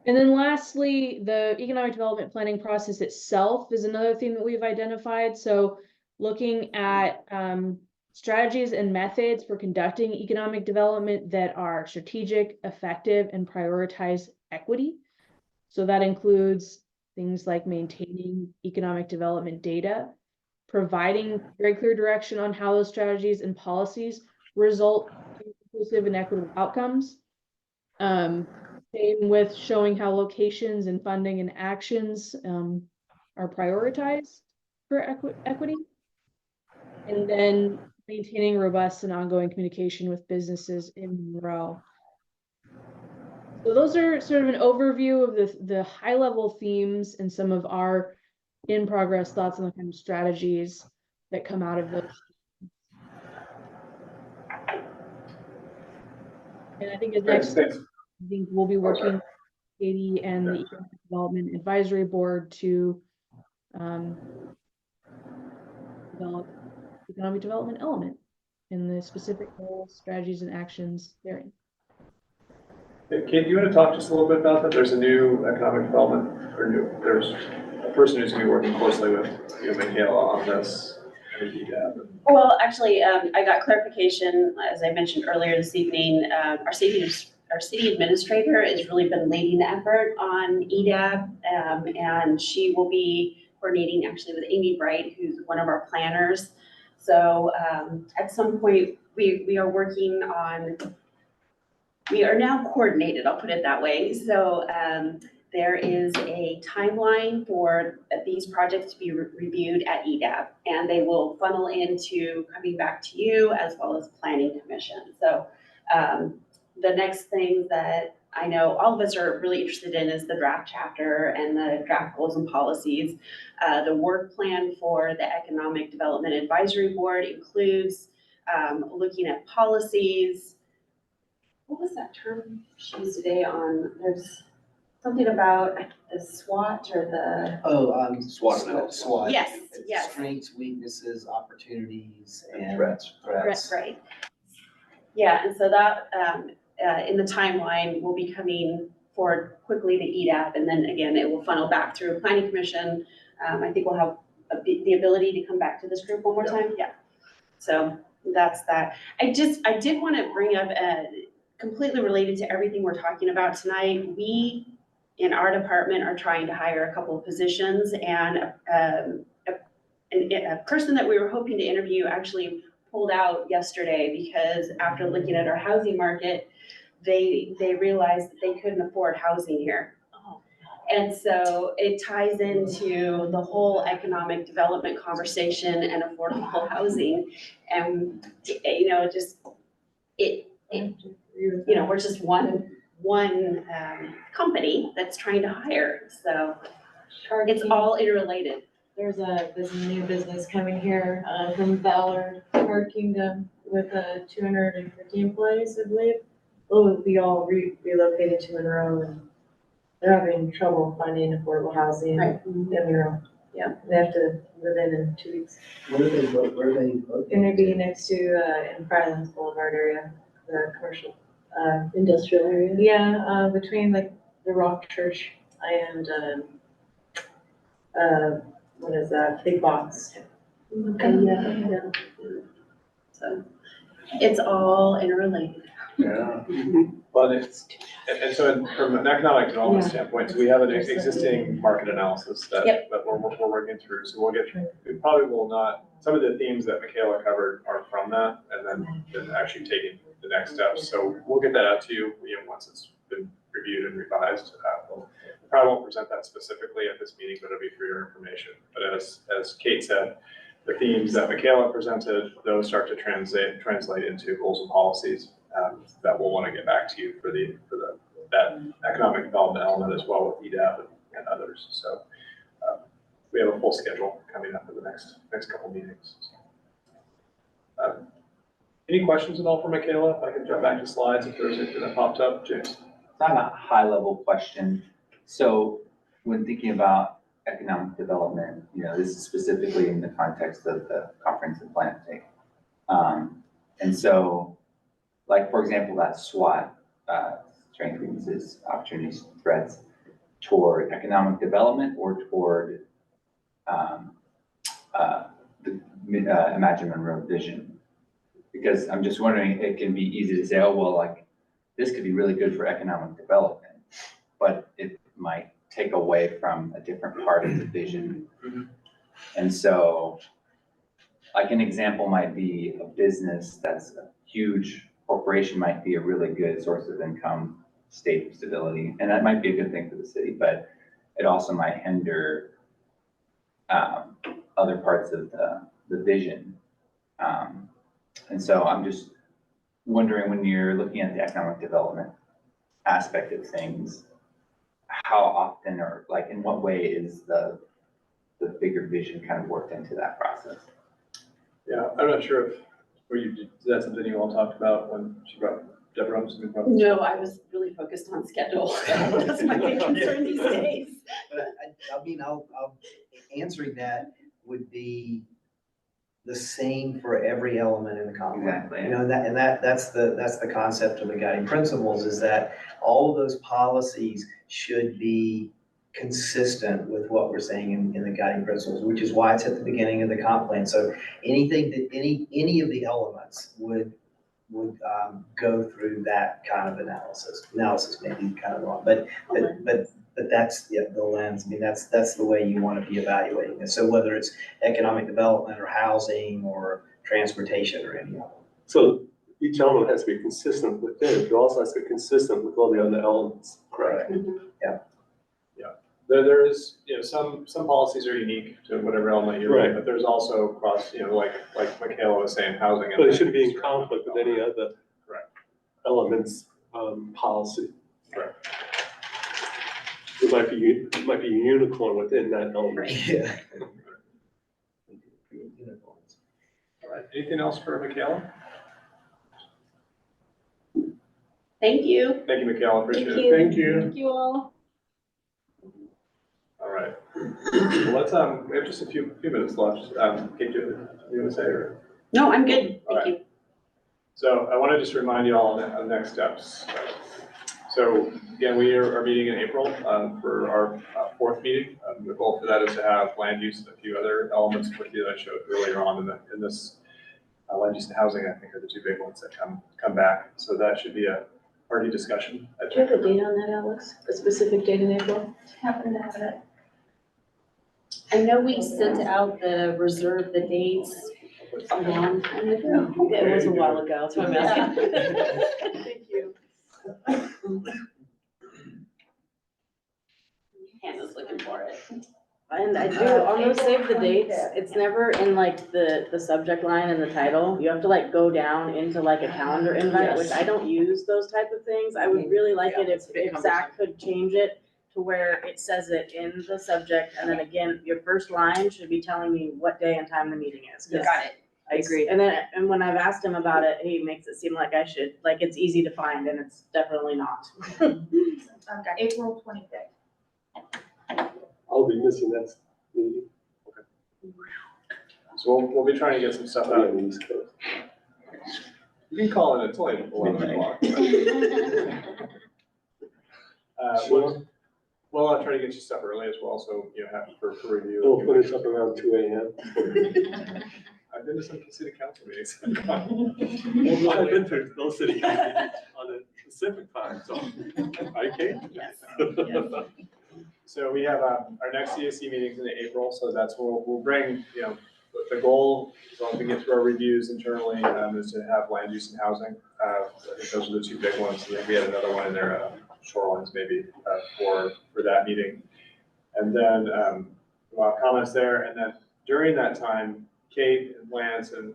And then lastly, the economic development planning process itself is another thing that we've identified. So looking at strategies and methods for conducting economic development that are strategic, effective, and prioritize equity. So that includes things like maintaining economic development data, providing very clear direction on how those strategies and policies result in inclusive and equitable outcomes. Same with showing how locations and funding and actions are prioritized for equity. And then maintaining robust and ongoing communication with businesses in Monroe. So those are sort of an overview of the high level themes and some of our in progress thoughts on the kind of strategies that come out of those. And I think as next, I think we'll be working with Katie and the Economic Development Advisory Board to develop economic development element and the specific goals, strategies, and actions therein. Kate, do you want to talk just a little bit about that? There's a new economic development, there's a person who's going to be working closely with you, Michaela, on this. Well, actually, I got clarification, as I mentioned earlier this evening. Our city administrator has really been leading the effort on EDAB, and she will be coordinating actually with Amy Bright, who's one of our planners. So at some point, we are working on, we are now coordinated, I'll put it that way. So there is a timeline for these projects to be reviewed at EDAB, and they will funnel into coming back to you as well as Planning Commission. So the next thing that I know all of us are really interested in is the draft chapter and the draft goals and policies. The work plan for the Economic Development Advisory Board includes looking at policies. What was that term she used today on? There's something about the SWOT or the. SWOT analysis. SWOT. Yes, yes. Strengths, weaknesses, opportunities, and Threats. Right. Yeah, and so that in the timeline will be coming forward quickly to EDAP, and then again, it will funnel back through Planning Commission. I think we'll have the ability to come back to this group one more time. Yeah. So that's that. I did want to bring up completely related to everything we're talking about tonight. We in our department are trying to hire a couple of positions, and a person that we were hoping to interview actually pulled out yesterday because after looking at our housing market, they realized that they couldn't afford housing here. And so it ties into the whole economic development conversation and affordable housing. And, you know, we're just one company that's trying to hire. So it's all interrelated. There's a new business coming here from Ballard, Card Kingdom, with 250 employees, I believe. Will be all relocated to Monroe, and they're having trouble finding affordable housing in Monroe. Yeah, they have to move in 2 weeks. Where are they located? Gonna be next to in Frylands Boulevard area, the commercial Industrial area? Yeah, between like the Rock Church and what is that, Big Box. Okay, yeah. So it's all interrelated. Yeah. Well, and so from an economic development standpoint, so we have an existing market analysis that we're working through. So we probably will not, some of the themes that Michaela covered are from that, and then actually taking the next steps. So we'll get that out to you, once it's been reviewed and revised. We'll probably won't present that specifically at this meeting, but it'll be for your information. But as Kate said, the themes that Michaela presented, those start to translate into goals and policies that we'll want to get back to you for that economic development element as well with EDAP and others. So we have a full schedule coming up for the next couple meetings. Any questions at all for Michaela? If I can jump back to slides if there's anything that popped up, James. I have a high level question. So when thinking about economic development, this is specifically in the context of the comprehensive plan take. And so, like, for example, that SWOT, strengths, weaknesses, opportunities, threats, toward economic development or toward the Imagine Monroe vision. Because I'm just wondering, it can be easy to say, oh, well, like, this could be really good for economic development, but it might take away from a different part of the vision. And so, like, an example might be a business that's a huge corporation might be a really good source of income, state stability, and that might be a good thing for the city, but it also might hinder other parts of the vision. And so I'm just wondering, when you're looking at the economic development aspect of things, how often or like in what way is the bigger vision kind of worked into that process? Yeah, I'm not sure if, is that something you all talked about when she brought Deborah up? No, I was really focused on schedule. That's my big concern these days. But I mean, I'll answering that would be the same for every element in the comp plan. Exactly. That's the concept of the guiding principles, is that all of those policies should be consistent with what we're saying in the guiding principles, which is why it's at the beginning of the comp plan. So anything that any of the elements would go through that kind of analysis. Analysis may be kind of wrong, but that's the lens. I mean, that's the way you want to be evaluating it. So whether it's economic development or housing or transportation or any of them. So each element has to be consistent with it, but also has to be consistent with all the other elements, correct? Yeah. There is, some policies are unique to whatever element you're in, but there's also across, like Michaela was saying, housing. But it shouldn't be in conflict with any other elements, policy. Correct. It might be a unicorn within that element. Yeah. All right, anything else for Michaela? Thank you. Thank you, Michaela, appreciate it. Thank you. Thank you all. All right. Well, let's, we have just a few minutes left. Kate, do you want to say, or? No, I'm good. All Thank right. you. So I want to just remind you all on the next steps. So again, we are meeting in April for our fourth meeting. The goal for that is to have land use and a few other elements with you that I showed earlier on in this land use and housing, I think, are the two big ones that come back. So that should be a hearty discussion. Do you have a date on that, Alex? A specific date in April? Happen to have it. I know we sent out the reserve the dates a long time ago. It was a while ago, that's why I'm asking. Thank you. Hannah's looking for it. And I do, on those save the dates, it's never in like the subject line and the title. You have to like go down into like a calendar invite, which I don't use those type of things. I would really like it if Zach could change it to where it says it in the subject, and then again, your first line should be telling me what day and time the meeting is. Got it. I agree. And when I've asked him about it, he makes it seem like I should, like it's easy to find, and it's definitely not. April 25th. I'll be missing that meeting. So we'll be trying to get some stuff out. on the East Coast. You can call it, it's only 11 o'clock. We'll try to get you stuff early as well, so happy for review. We'll finish up around 2 a.m. I've been to some city council meetings. I've been to those city council meetings on the Pacific time zone. Right, Kate? Yes. So we have our next CAC meetings in April, so that's where we'll bring, the goal, as long as we get through our reviews internally, is to have land use and housing. I think those are the two big ones. I think we had another one in there, shorelines maybe, for that meeting. And then, we'll have comments there, and then during that time, Kate and Lance and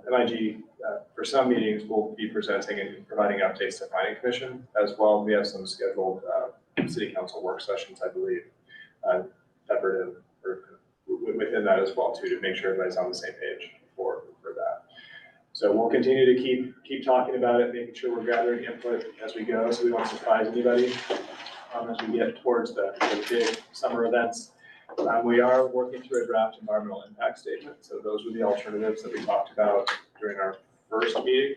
MIG, for some meetings, will be presenting and providing updates to Planning Commission as well. We have some scheduled city council work sessions, I believe, peppered in or within that as well too, to make sure everybody's on the same page for that. So we'll continue to keep talking about it, making sure we're gathering input as we go, so we won't surprise anybody as we get towards the big summer events. We are working through a draft environmental impact statement. So those were the alternatives that we talked about during our first meeting,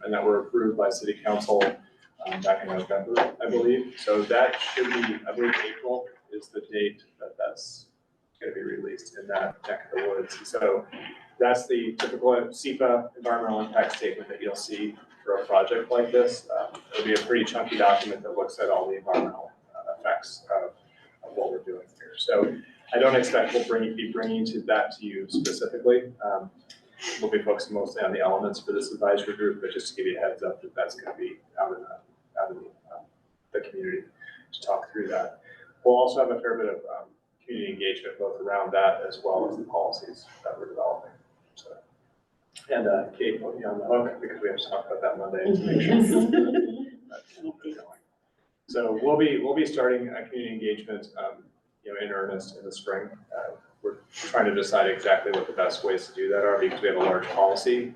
and that were approved by City Council back in November, I believe. So that should be, I believe April is the date that that's going to be released in that neck of the woods. So that's the typical SEPA environmental impact statement that you'll see for a project like this. It'll be a pretty chunky document that looks at all the environmental effects of what we're doing here. So I don't expect we'll be bringing that to you specifically. We'll be focusing mostly on the elements for this advisory group, but just to give you a heads up that that's going to be out in the community to talk through that. We'll also have a fair bit of community engagement both around that as well as the policies that we're developing. So, and Kate will be on the hook because we have to talk about that Monday to make sure that's going. So we'll be starting a community engagement, in earnest in the spring. We're trying to decide exactly what the best ways to do that are because we have a large policy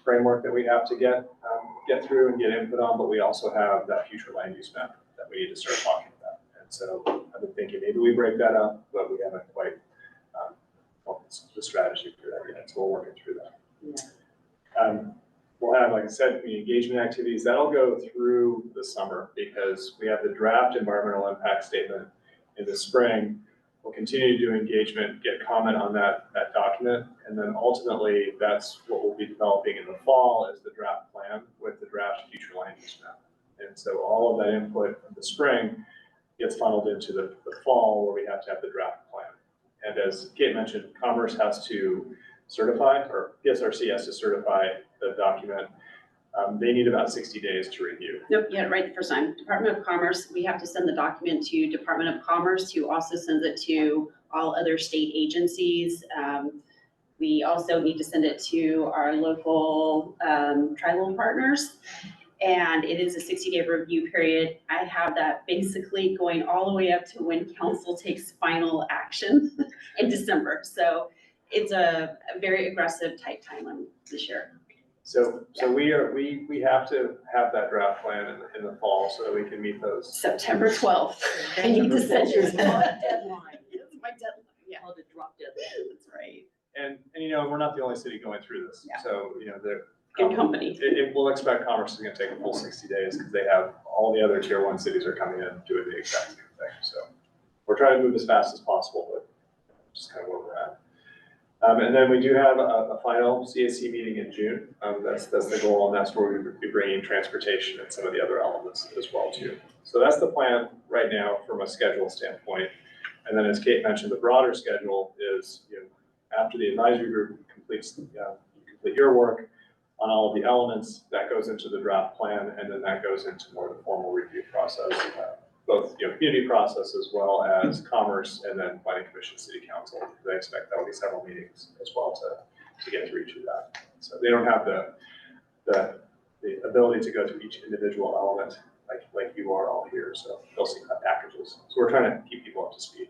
framework that we have to get through and get input on, but we also have that future land use map that we need to start talking about. And so I've been thinking maybe we break that up, but we haven't quite the strategy for that yet. So we're working through that. We'll have, like I said, community engagement activities. That'll go through the summer because we have the draft environmental impact statement in the spring. We'll continue to do engagement, get comment on that document, and then ultimately that's what we'll be developing in the fall is the draft plan with the draft future land use map. And so all of that input in the spring gets funneled into the fall where we have to have the draft plan. And as Kate mentioned, Commerce has to certify, or PSRC has to certify the document. They need about 60 days to review. Nope, you had it right the first time. Department of Commerce, we have to send the document to Department of Commerce, who also sends it to all other state agencies. We also need to send it to our local tribal partners. And it is a 60-day review period. I have that basically going all the way up to when council takes final action in December. So it's a very aggressive, tight timeline this year. So we have to have that draft plan in the fall so that we can meet those. September 12th. I need to send yours. Deadline. It's my deadline, yeah. Oh, the drop deadline. That's right. And we're not the only city going through this. Yeah. So, Good company. We'll expect Commerce is going to take a full 60 days because they have all the other tier 1 cities are coming in doing the exact same thing. So we're trying to move as fast as possible, but just kind of where we're at. And then we do have a final CAC meeting in June. That's the goal, and that's where we'll be bringing transportation and some of the other elements as well too. So that's the plan right now from a schedule standpoint. And then as Kate mentioned, the broader schedule is, after the advisory group completes, you complete your work on all of the elements, that goes into the draft plan, and then that goes into more of the formal review process, both community process as well as Commerce, and then Planning Commission, City Council. They expect that will be several meetings as well to get through each of that. So they don't have the ability to go through each individual element like you are all here. So they'll see packages. So we're trying to keep people up to speed.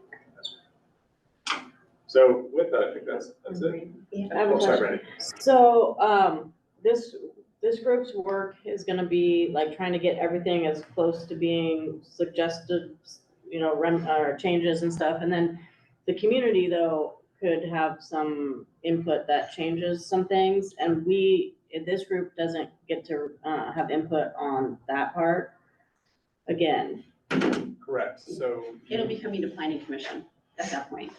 So with that, I think that's it. I have a Oh, sorry, question. Brandy. So, this group's work is gonna be like trying to get everything as close to being suggested, or changes and stuff. And then the community though could have some input that changes some things. And this group doesn't get to have input on that part again. Correct. So It'll be coming to Planning Commission at that point.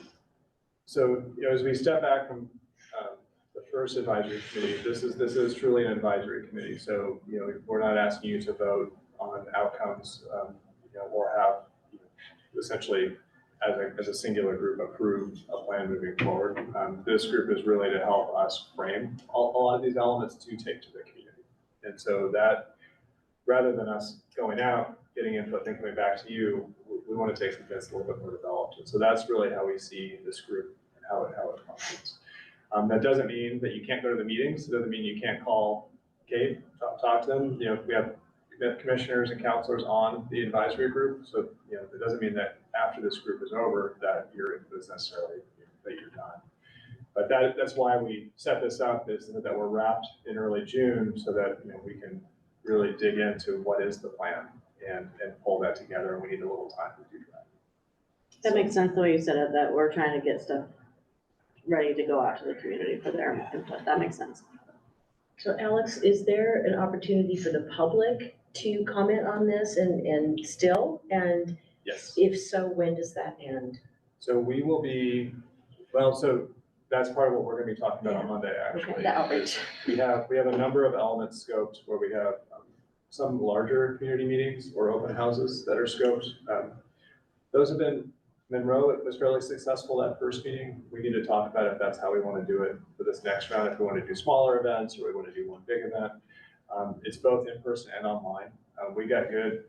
So, as we step back from the first advisory committee. This is truly an advisory committee. So, we're not asking you to vote on outcomes, or have essentially as a singular group approve a plan moving forward. This group is really to help us frame a lot of these elements to take to the community. And so that, rather than us going out, getting input, then coming back to you, we want to take something that's a little bit more developed. And so that's really how we see this group and how it functions. That doesn't mean that you can't go to the meetings. It doesn't mean you can't call Kate, talk to them. We have commissioners and counselors on the advisory group. So, it doesn't mean that after this group is over that you're in business necessarily, that you're done. But that's why we set this up, is that we're wrapped in early June so that, we can really dig into what is the plan and pull that together. And we need a little time to do that. That makes sense the way you said it, that we're trying to get stuff ready to go out to the community for their input. That makes sense. So Alex, is there an opportunity for the public to comment on this and still? And Yes. if so, when does that end? So we will be, so that's part of what we're gonna be talking about on Monday, actually. The outreach. We have a number of elements scoped where we have some larger community meetings or open houses that are scoped. Those have been, Monroe was fairly successful that first meeting. We need to talk about if that's how we want to do it for this next round, if we want to do smaller events or we want to do one big event. It's both in person and online. We got good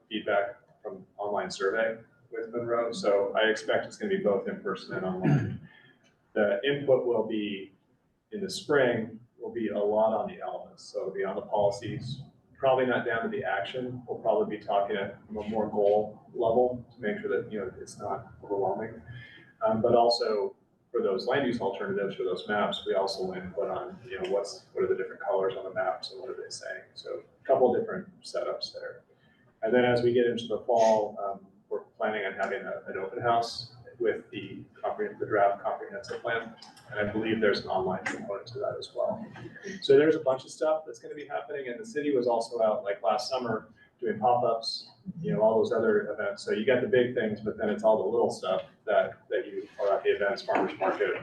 feedback from online survey with Monroe, so I expect it's going to be both in person and online. The input will be in the spring, will be a lot on the elements. So it'll be on the policies, probably not down to the action. We'll probably be talking at a more goal level to make sure that, it's not overwhelming. But also for those land use alternatives, for those maps, we also want to put on, what are the different colors on the maps and what are they saying? So a couple of different setups there. And then as we get into the fall, we're planning on having an open house with the draft comprehensive plan. And I believe there's an online component to that as well. So there's a bunch of stuff that's going to be happening. And the city was also out like last summer doing pop-ups, all those other events. So you got the big things, but then it's all the little stuff that you are at the events, farmers market,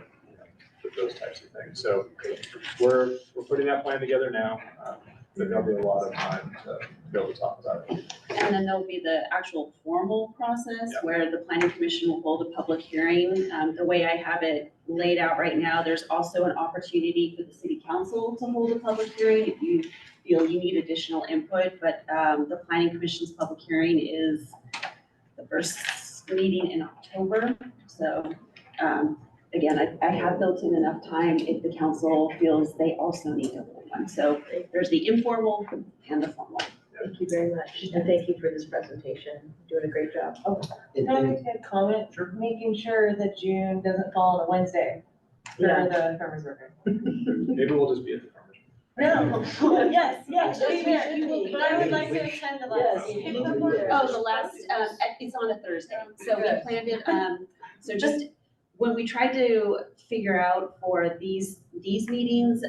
those types of things. So we're putting that plan together now. But there'll be a lot of time to be able to talk about it. And then there'll be the actual formal process where the planning commission will hold a public hearing. The way I have it laid out right now, there's also an opportunity for the city council to hold a public hearing if you feel you need additional input. But the planning commission's public hearing is the first meeting in October. So again, I have built in enough time if the council feels they also need to hold one. So there's the informal and the formal. Thank you very much, and thank you for this presentation. Doing a great job. Can I make a comment? Making sure that June doesn't fall on a Wednesday for the farmers market. Maybe we'll just be at the farmers market. No, yes, be there. You will be But I would there. like to attend the Yes, last you meeting. will be there. Oh, the last, it's on a Thursday. So we Good. planned it, so just when we tried to figure out for these meetings,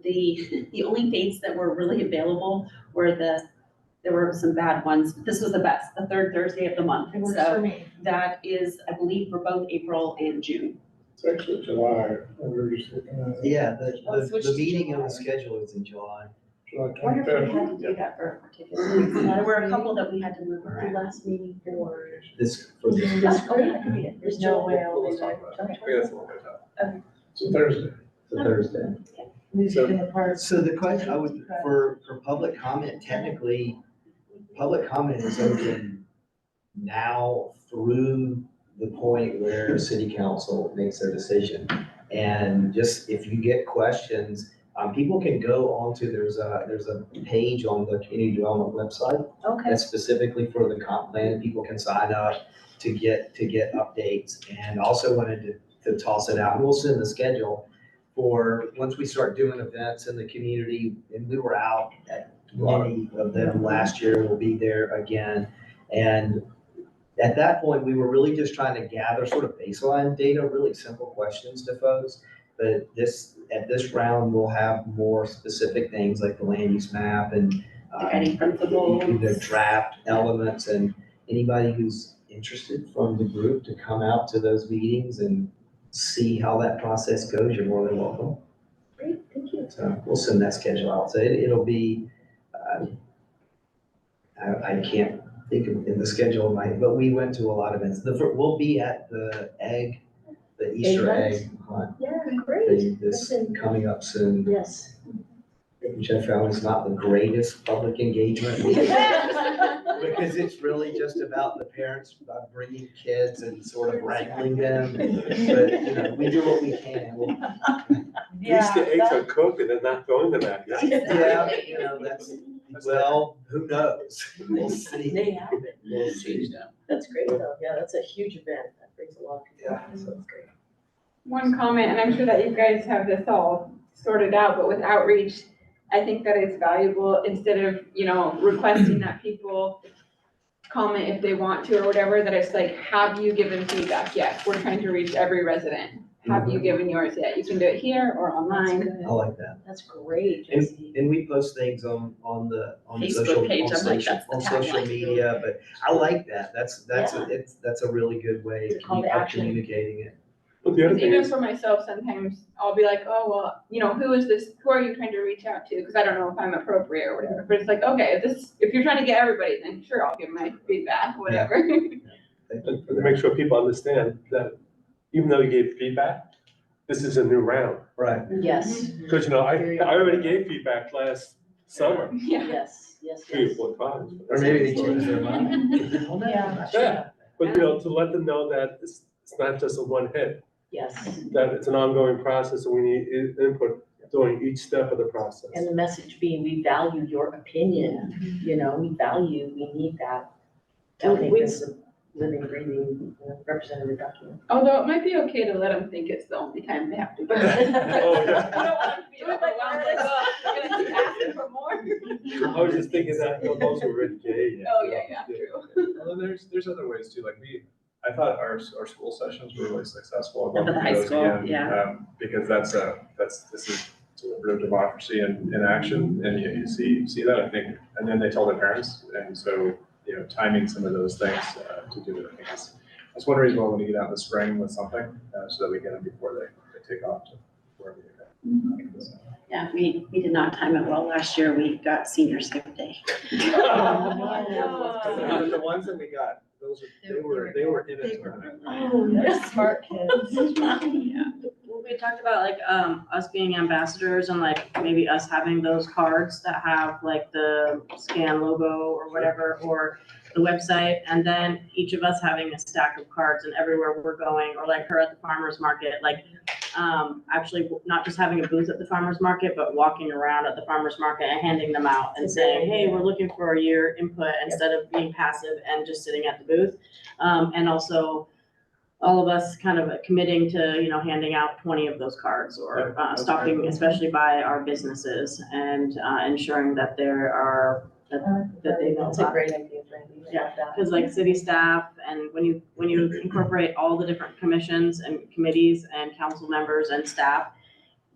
the only dates that were really available were there were some bad ones. This was the best, the third Thursday of the month. It works So for me. that is, I believe, for both April and June. It's actually July, we were just looking at Yeah, Let's switch the to meeting on July. the schedule is in July. July I wonder if we 25th. had to do that for a particular reason. There were a couple that we had to move The around. last meeting for. This, for this. Oh, yeah, I can read it. There's no way I'll Let's be talk there. about it. I think that's a little bit tough. It's a Thursday. It's a Thursday. Music in the park. So the question, I would, for public comment, technically, public comment is open now through the point where city council makes their decision. And just, if you get questions, people can go onto, there's a page on the community development website Okay. that's specifically for the comp plan. People can sign up to get updates. And also wanted to toss it out, and we'll send the schedule for, once we start doing events in the community, and we were out at many of them last year, we'll be there again. And at that point, we were really just trying to gather sort of baseline data, really simple questions to folks. But at this round, we'll have more specific things like the land use map and Guiding principles. the draft elements, and anybody who's interested from the group to come out to those meetings and see how that process goes, you're more than welcome. But we'll send that schedule out. So it'll be, I can't think of in the schedule, but we went to a lot of events. We'll be at the Easter egg hunt Yeah, thing this coming up soon, Yes. which I found is not the greatest public engagement. Because it's really just about the parents bringing kids and sort of wrangling them. But, we do what we can. At least the eggs are cooked and they're not going to that. Yeah, that's, well, who knows? We'll see. They happen. We'll see. That's great though. Yeah, that's a huge event. That brings a lot of people. Yeah. So that's great. One comment, and I'm sure that you guys have this all sorted out, but with outreach, I think that it's valuable instead of, requesting that people comment if they want to or whatever, that it's like, have you given feedback? Yes, we're trying to reach every resident. Have you given yours yet? You can do it here or online. I like that. That's great, And, Jesse. and we post things on the Facebook social, page, on I'm like, social, that's the on social tagline. media, but I like that. That's Yeah. a really good way It's a call to of action. communicating it. But the other Because thing even is, for myself, sometimes I'll be like, oh, well, who is this, who are you trying to reach out to? Because I don't know if I'm appropriate or whatever, but it's like, okay, if you're trying to get everybody, then sure, I'll give my feedback, whatever. to make sure people understand that even though you gave feedback, this is a new round. Right. Yes, Because, I already gave feedback last summer, Yeah. yes, yes, 3 or yes. 4 times. Or maybe they changed their mind. Yeah. But, to let them know that it's not just a one hit, Yes. that it's an ongoing process and we need input during each step of the process. And the message being, we value your opinion, we need that. That We- makes this a living, breathing, representative document. Although it might be okay to let them think it's the only time they have to do it. Oh, yeah. You don't want them to be overwhelmed, like, oh, you're gonna keep asking for more. I was just thinking that, those were already gay. Oh, yeah, true. Although there's other ways too, like I thought our school sessions were really successful. Up at the high Those school, again, yeah. Because this is deliberative democracy in action, and you see that, I think, and then they tell their parents, and so, timing some of those things to do it, I think that's one reason why I want to get out in the spring with something, so that we get them before they take off to wherever they go. Yeah, we did not time it well last year. We got senior sick day. The ones that we got, they were in it. Oh, they're smart kids. Well, we talked about us being ambassadors and maybe us having those cards that have the scan logo or whatever, or the website, and then each of us having a stack of cards and everywhere we're going, or her at the farmer's market, actually not just having a booth at the farmer's market, but walking around at the farmer's market and handing them out and saying, hey, we're looking for your input instead of being passive and just sitting at the booth. And also all of us kind of committing to, handing out 20 of those cards or stopping especially by our businesses and ensuring that there are, that they know That's a about. great idea, Brandy. Yeah, because city staff and when you incorporate all the different commissions and committees and council members and staff,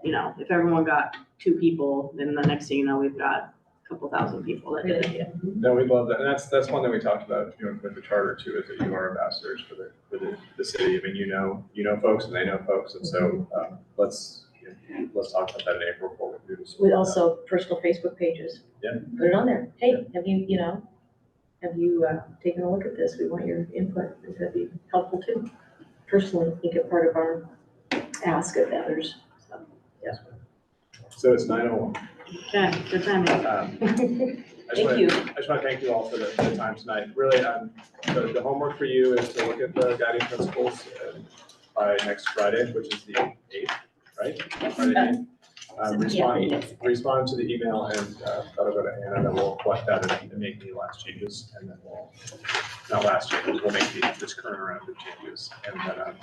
if everyone got 2 people, then the next thing you know, we've got a couple thousand people that did it. No, we love that, and that's one that we talked about, with the charter too, is that you are ambassadors for the city. I mean, you know folks and they know folks, and so, let's talk about that in April, what we do to support With that. also personal Facebook pages. Yeah. Put it on there. Hey, have you taken a look at this? We want your input. That'd be helpful too. Personally, make it part of our ask of others. So, yeah. So it's 9:01. Okay, good timing. Thank you. I just want to thank you all for the time tonight. Really, the homework for you is to look at the guiding principles by next Friday, which is the 8th, right? Friday 8th. Respond to the email and that'll go to Anna, and then we'll collect that and make the last changes, and then we'll make this current round of changes, and then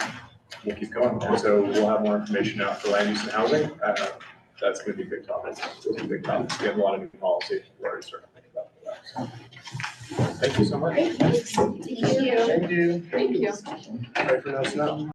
we'll keep going. And so we'll have more information out for land use and housing. That's going to be a big topic. Those are big topics. We have a lot of new policy. We're already starting to think about that. So, thank you so much. Thank you. Thank you. Thank you. Sorry for no snow.